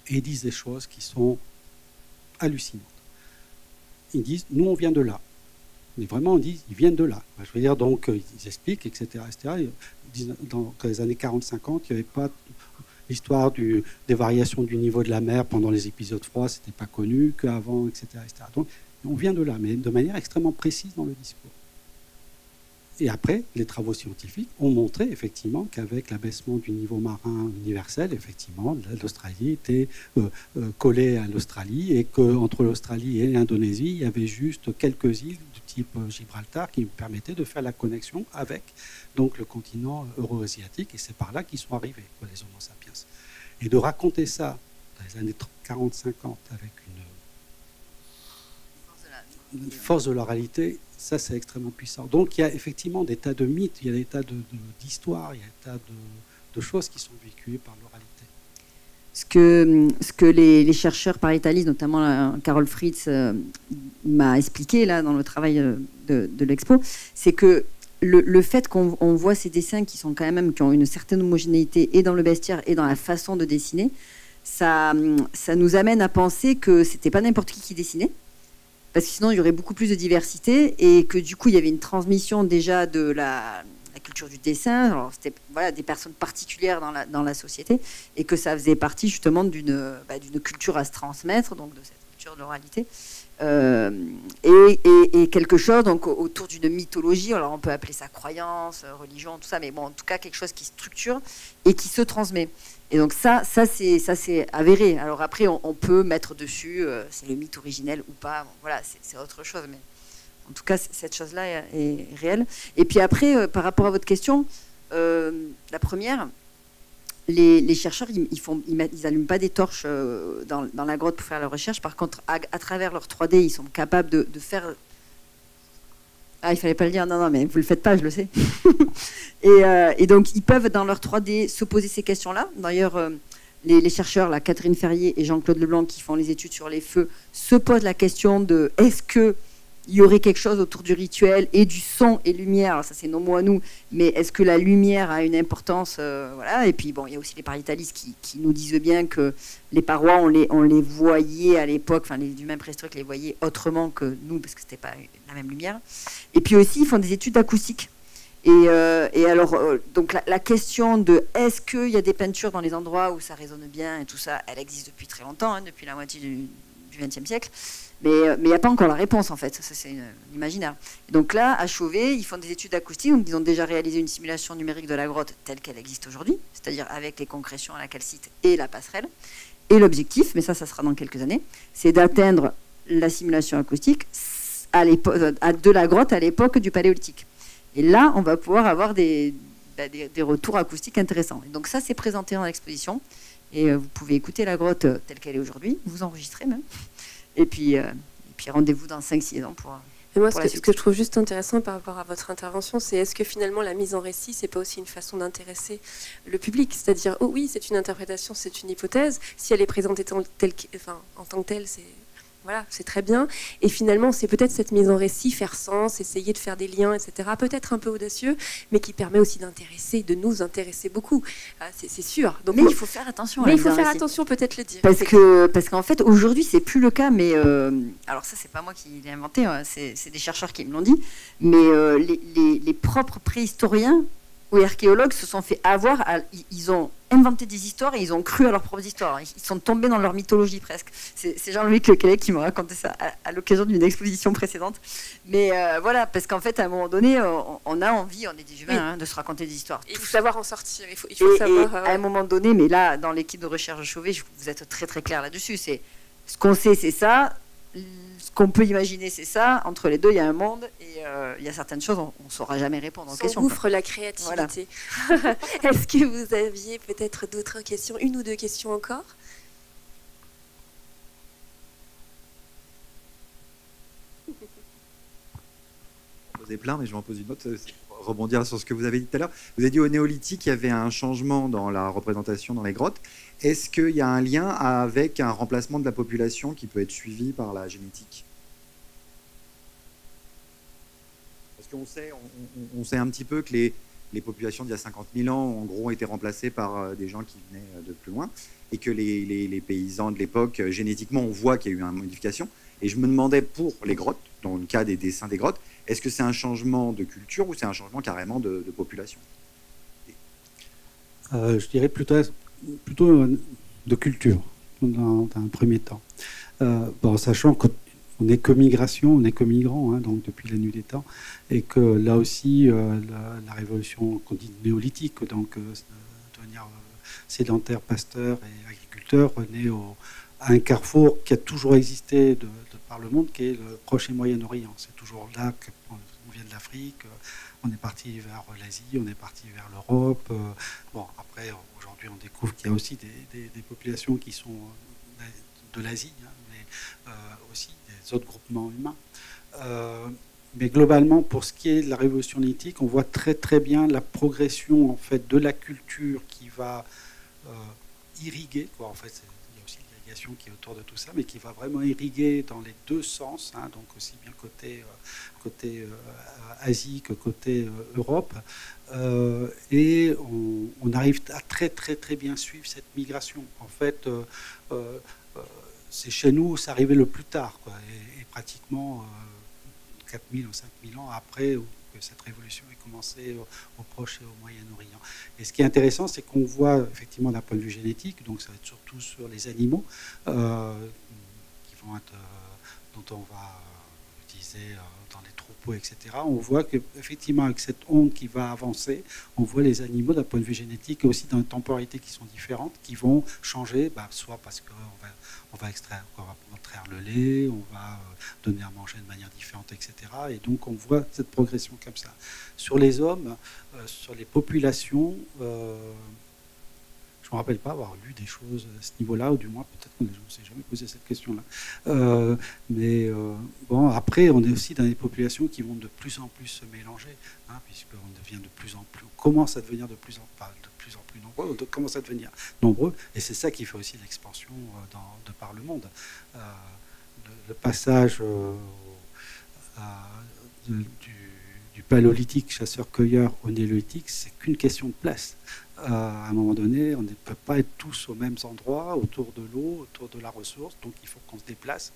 Et ils disent des choses qui sont hallucinantes. Ils disent, nous on vient de là. Mais vraiment on dit, ils viennent de là. Je veux dire, donc ils expliquent, etc. etc. Dans les années 40-50, il n'y avait pas l'histoire des variations du niveau de la mer pendant les épisodes froids, c'était pas connu qu'avant, etc., etc. Donc on vient de là, mais de manière extrêmement précise dans le discours. Et après, les travaux scientifiques ont montré effectivement qu'avec l'abaissement du niveau marin universel, effectivement, l'Australie était collée à l'Australie et qu'entre l'Australie et l'Indonésie, il y avait juste quelques îles du type Gibraltar qui permettaient de faire la connexion avec donc, le continent euro-asiatique. Et c'est par là qu'ils sont arrivés, les Homo sapiens. Et de raconter ça dans les années 40-50 avec une force de l'oralité, ça c'est extrêmement puissant. Donc il y a effectivement des tas de mythes, il y a des tas d'histoires, il y a des tas de choses qui sont véhiculées par l'oralité. Ce que les chercheurs pariétalistes, notamment Carol Fritz, m'a expliqué là, dans le travail de l'expo, c'est que le fait qu'on voit ces dessins qui ont une certaine homogénéité et dans le bestiaire et dans la façon de dessiner, ça nous amène à penser que c'était pas n'importe qui dessinait, parce que sinon il y aurait beaucoup plus de diversité et que du coup il y avait une transmission déjà de la culture du dessin. Alors c'était des personnes particulières dans la société et que ça faisait partie justement d'une culture à se transmettre, donc de cette culture de l'oralité. Et quelque chose donc autour d'une mythologie, alors on peut appeler ça croyance, religion, tout ça, mais bon, en tout cas quelque chose qui structure et qui se transmet. Et donc ça c'est avéré. Alors après on peut mettre dessus c'est le mythe originel ou pas, bon, voilà, c'est autre chose, mais en tout cas cette chose-là est réelle. Et puis après par rapport à votre question, la première, les chercheurs, ils allument pas des torches dans la grotte pour faire leur recherche. Par contre, à travers leur 3D, ils sont capables de faire... Ah, il fallait pas le dire. Non, mais vous le faites pas, je le sais. et donc, ils peuvent, dans leur 3D, se poser ces questions-là. D'ailleurs, les chercheurs, là, Catherine Ferrier et Jean-Claude Leblanc, qui font les études sur les feux, se posent la question de est-ce que il y aurait quelque chose autour du rituel et du son et lumière. Alors ça, c'est nos mots à nous, mais est-ce que la lumière a une importance voilà. Et puis, bon, il y a aussi les pariétalistes qui nous disent bien que les parois, on les voyait à l'époque, enfin, les humains préhistoriques les voyaient autrement que nous, parce que c'était pas la même lumière. Et puis aussi, ils font des études d'acoustiques. Et alors, donc la question de est-ce qu'il y a des peintures dans les endroits où ça résonne bien et tout ça, elle existe depuis très longtemps, hein, depuis la moitié du XXe siècle. Mais il n'y a pas encore la réponse, en fait. Ça, c'est l'imaginaire. Donc là, à Chauvet, ils font des études d'acoustiques. Donc, ils ont déjà réalisé une simulation numérique de la grotte telle qu'elle existe aujourd'hui, c'est-à-dire avec les concrétions à la calcite et la passerelle. Et l'objectif, mais ça sera dans quelques années, c'est d'atteindre la simulation acoustique de la grotte à l'époque du Paléolithique. Et là, on va pouvoir avoir des retours acoustiques intéressants. Et donc ça, c'est présenté dans l'exposition. Et vous pouvez écouter la grotte telle qu'elle est aujourd'hui, vous enregistrez même. Et puis rendez-vous dans 5-6 ans pour... Et moi, ce que je trouve juste intéressant par rapport à votre intervention, c'est est-ce que finalement la mise en récit, c'est pas aussi une façon d'intéresser le public? C'est-à-dire, oh oui, c'est une interprétation, c'est une hypothèse. Si elle est présentée en tant que telle, voilà, c'est très bien. Et finalement, c'est peut-être cette mise en récit, faire sens, essayer de faire des liens, etc. Peut-être un peu audacieux, mais qui permet aussi de nous intéresser beaucoup. C'est sûr. Donc, mais il faut faire attention. Mais il faut faire attention, peut-être le dire. Parce qu'en fait, aujourd'hui, c'est plus le cas. Mais alors ça, c'est pas moi qui l'ai inventé. C'est des chercheurs qui me l'ont dit. Mais les propres préhistoriens ou archéologues se sont fait avoir. Ils ont inventé des histoires et ils ont cru à leurs propres histoires. Ils sont tombés dans leur mythologie presque. C'est Jean-Louis Lequelec qui m'a raconté ça à l'occasion d'une exposition précédente. Mais voilà, parce qu'en fait, à un moment donné, on a envie, on est des humains, de se raconter des histoires. Il faut savoir en sortir. Il faut savoir. À un moment donné, mais là, dans l'équipe de recherche de Chauvet, vous êtes très très clair là-dessus. C'est ce qu'on sait, c'est ça. Ce qu'on peut imaginer, c'est ça. Entre les deux, il y a un monde et il y a certaines choses, on ne saura jamais répondre aux questions. Ça ouvre la créativité. Voilà. Est-ce que vous aviez peut-être d'autres questions, une ou deux questions encore? J'en posais plein, mais je vais en poser une autre. Rebondir sur ce que vous avez dit tout à l'heure. Vous avez dit au néolithique, il y avait un changement dans la représentation dans les grottes. Est-ce qu'il y a un lien avec un remplacement de la population qui peut être suivi par la génétique? Parce qu'on sait, on sait un petit peu que les populations d'il y a 50 000 ans, en gros, ont été remplacées par des gens qui venaient de plus loin, et que les paysans de l'époque, génétiquement, on voit qu'il y a eu une modification. Et je me demandais pour les grottes, dans le cas des dessins des grottes, est-ce que c'est un changement de culture ou c'est un changement carrément de population? Je dirais plutôt de culture, dans un premier temps. Sachant qu'on n'est que migration, on n'est que migrants, donc depuis la nuit des temps, et que là aussi, la révolution qu'on dit néolithique, donc devenir sédentaire, pasteur et agriculteur, naît à un carrefour qui a toujours existé de par le monde, qui est le Proche et Moyen-Orient. C'est toujours là qu'on vient de l'Afrique, on est parti vers l'Asie, on est parti vers l'Europe. Après, aujourd'hui, on découvre qu'il y a aussi des populations qui sont de l'Asie, mais aussi des autres groupements humains. Mais globalement, pour ce qui est de la révolution néolithique, on voit très très bien la progression en fait de la culture qui va irriguer, En fait, il y a aussi l'irrigation qui est autour de tout ça, mais qui va vraiment irriguer dans les deux sens, donc aussi bien côté Asie que côté Europe. Et on arrive à très très très bien suivre cette migration. En fait, c'est chez nous où ça arrivait le plus tard, et pratiquement 4000 ou 5000 ans après que cette révolution ait commencé au Proche et au Moyen-Orient. Et ce qui est intéressant, c'est qu'on voit effectivement d'un point de vue génétique, donc ça va être surtout sur les animaux qui vont être, dont on va utiliser dans les troupeaux, etc. On voit qu'effectivement, avec cette onde qui va avancer, on voit les animaux d'un point de vue génétique et aussi dans des temporalités qui sont différentes, qui vont changer, soit parce qu'on va extraire le lait, on va donner à manger de manière différente, etc. Et donc on voit cette progression comme ça. Sur les hommes, sur les populations, je ne me rappelle pas avoir lu des choses à ce niveau-là, ou du moins peut-être que je ne me suis jamais posé cette question-là. Après, on est aussi dans des populations qui vont de plus en plus se mélanger, puisqu'on devient commence à devenir de plus en plus nombreux, on commence à devenir nombreux, et c'est ça qui fait aussi l'expansion de par le monde. Le passage du paléolithique chasseur-cueilleur au néolithique, c'est qu'une question de place. À un moment donné, on ne peut pas être tous aux mêmes endroits, autour de l'eau, autour de la ressource, donc il faut qu'on se déplace.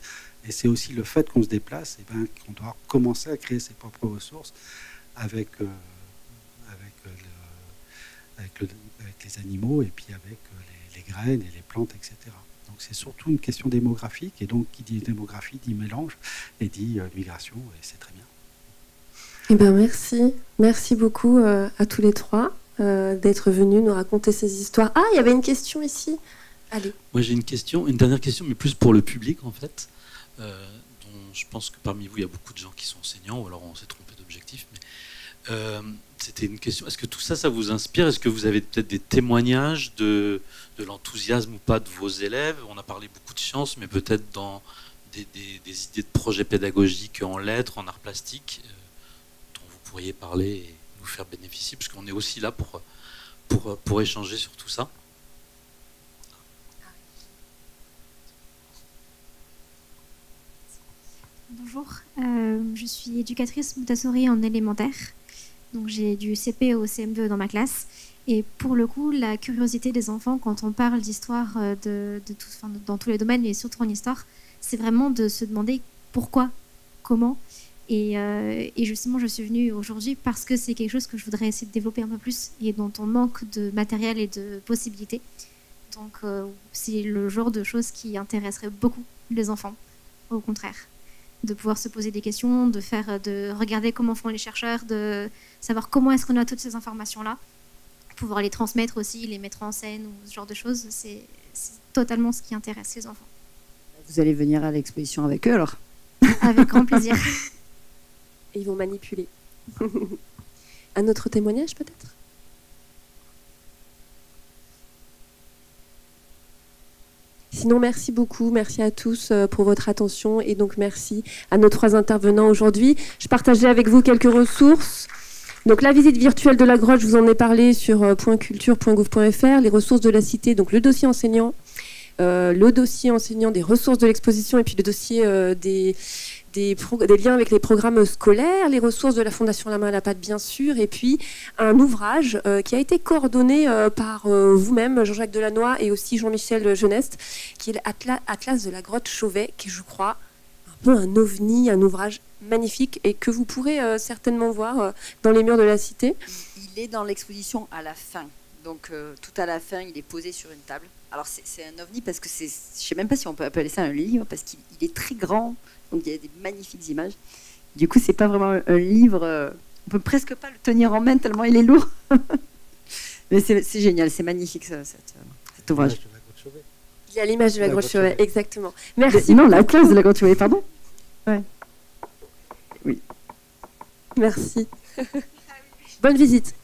Et c'est aussi le fait qu'on se déplace, qu'on doit commencer à créer ses propres ressources avec les animaux et puis avec les graines et les plantes, etc. Donc c'est surtout une question démographique, et donc qui dit démographie dit mélange et dit migration, et c'est très bien. Merci beaucoup à tous les trois d'être venus nous raconter ces histoires. Ah, il y avait une question ici. Allez. Moi j'ai une dernière question, mais plus pour le public en fait. dont je pense que parmi vous, il y a beaucoup de gens qui sont enseignants, ou alors on s'est trompé d'objectif. Mais c'était une question. Est-ce que tout ça, ça vous inspire? Est-ce que vous avez peut-être des témoignages de l'enthousiasme ou pas de vos élèves? On a parlé beaucoup de sciences, mais peut-être dans des idées de projets pédagogiques en lettres, en arts plastiques, dont vous pourriez parler et nous faire bénéficier, parce qu'on est aussi là pour échanger sur tout ça. Bonjour, je suis éducatrice Montessori en élémentaire. Donc j'ai du CP au CM2 dans ma classe. Et pour le coup, la curiosité des enfants, quand on parle d'histoire dans tous les domaines, et surtout en histoire, c'est vraiment de se demander pourquoi, comment. Et justement, je suis venue aujourd'hui parce que c'est quelque chose que je voudrais essayer de développer un peu plus et dont on manque de matériel et de possibilités. Donc c'est le genre de choses qui intéresserait beaucoup les enfants, au contraire. De pouvoir se poser des questions, de regarder comment font les chercheurs, de savoir comment est-ce qu'on a toutes ces informations-là, pouvoir les transmettre aussi, les mettre en scène ou ce genre de choses, c'est totalement ce qui intéresse les enfants. Vous allez venir à l'exposition avec eux alors? Avec grand plaisir. Et ils vont manipuler. Un autre témoignage peut-être? Sinon, merci beaucoup, merci à tous pour votre attention et donc merci à nos 3 intervenants aujourd'hui. Je partageais avec vous quelques ressources. Donc la visite virtuelle de la grotte, je vous en ai parlé sur .culture.gouv.fr, les ressources de la cité, donc le dossier enseignant des ressources de l'exposition et puis le dossier des liens avec les programmes scolaires, les ressources de la Fondation La Main à la Pâte, bien sûr, et puis un ouvrage qui a été coordonné par vous-même, Jean-Jacques Delannoy, et aussi Jean-Michel Geneste, qui est l'Atlas de la grotte Chauvet, qui est, je crois, un peu un ovni, un ouvrage magnifique, et que vous pourrez certainement voir dans les murs de la cité. Il est dans l'exposition à la fin. Donc, tout à la fin, il est posé sur une table. Alors, c'est un ovni parce que je ne sais même pas si on peut appeler ça un livre, parce qu'il est très grand. Donc, il y a des magnifiques images. Du coup, ce n'est pas vraiment un livre. On ne peut presque pas le tenir en main tellement il est lourd. Mais c'est génial, c'est magnifique cet ouvrage. Il y a l'image de la grotte Chauvet, exactement. Merci. Non, la classe de la grotte Chauvet, pardon. Ouais. Oui. Merci. Bonne visite.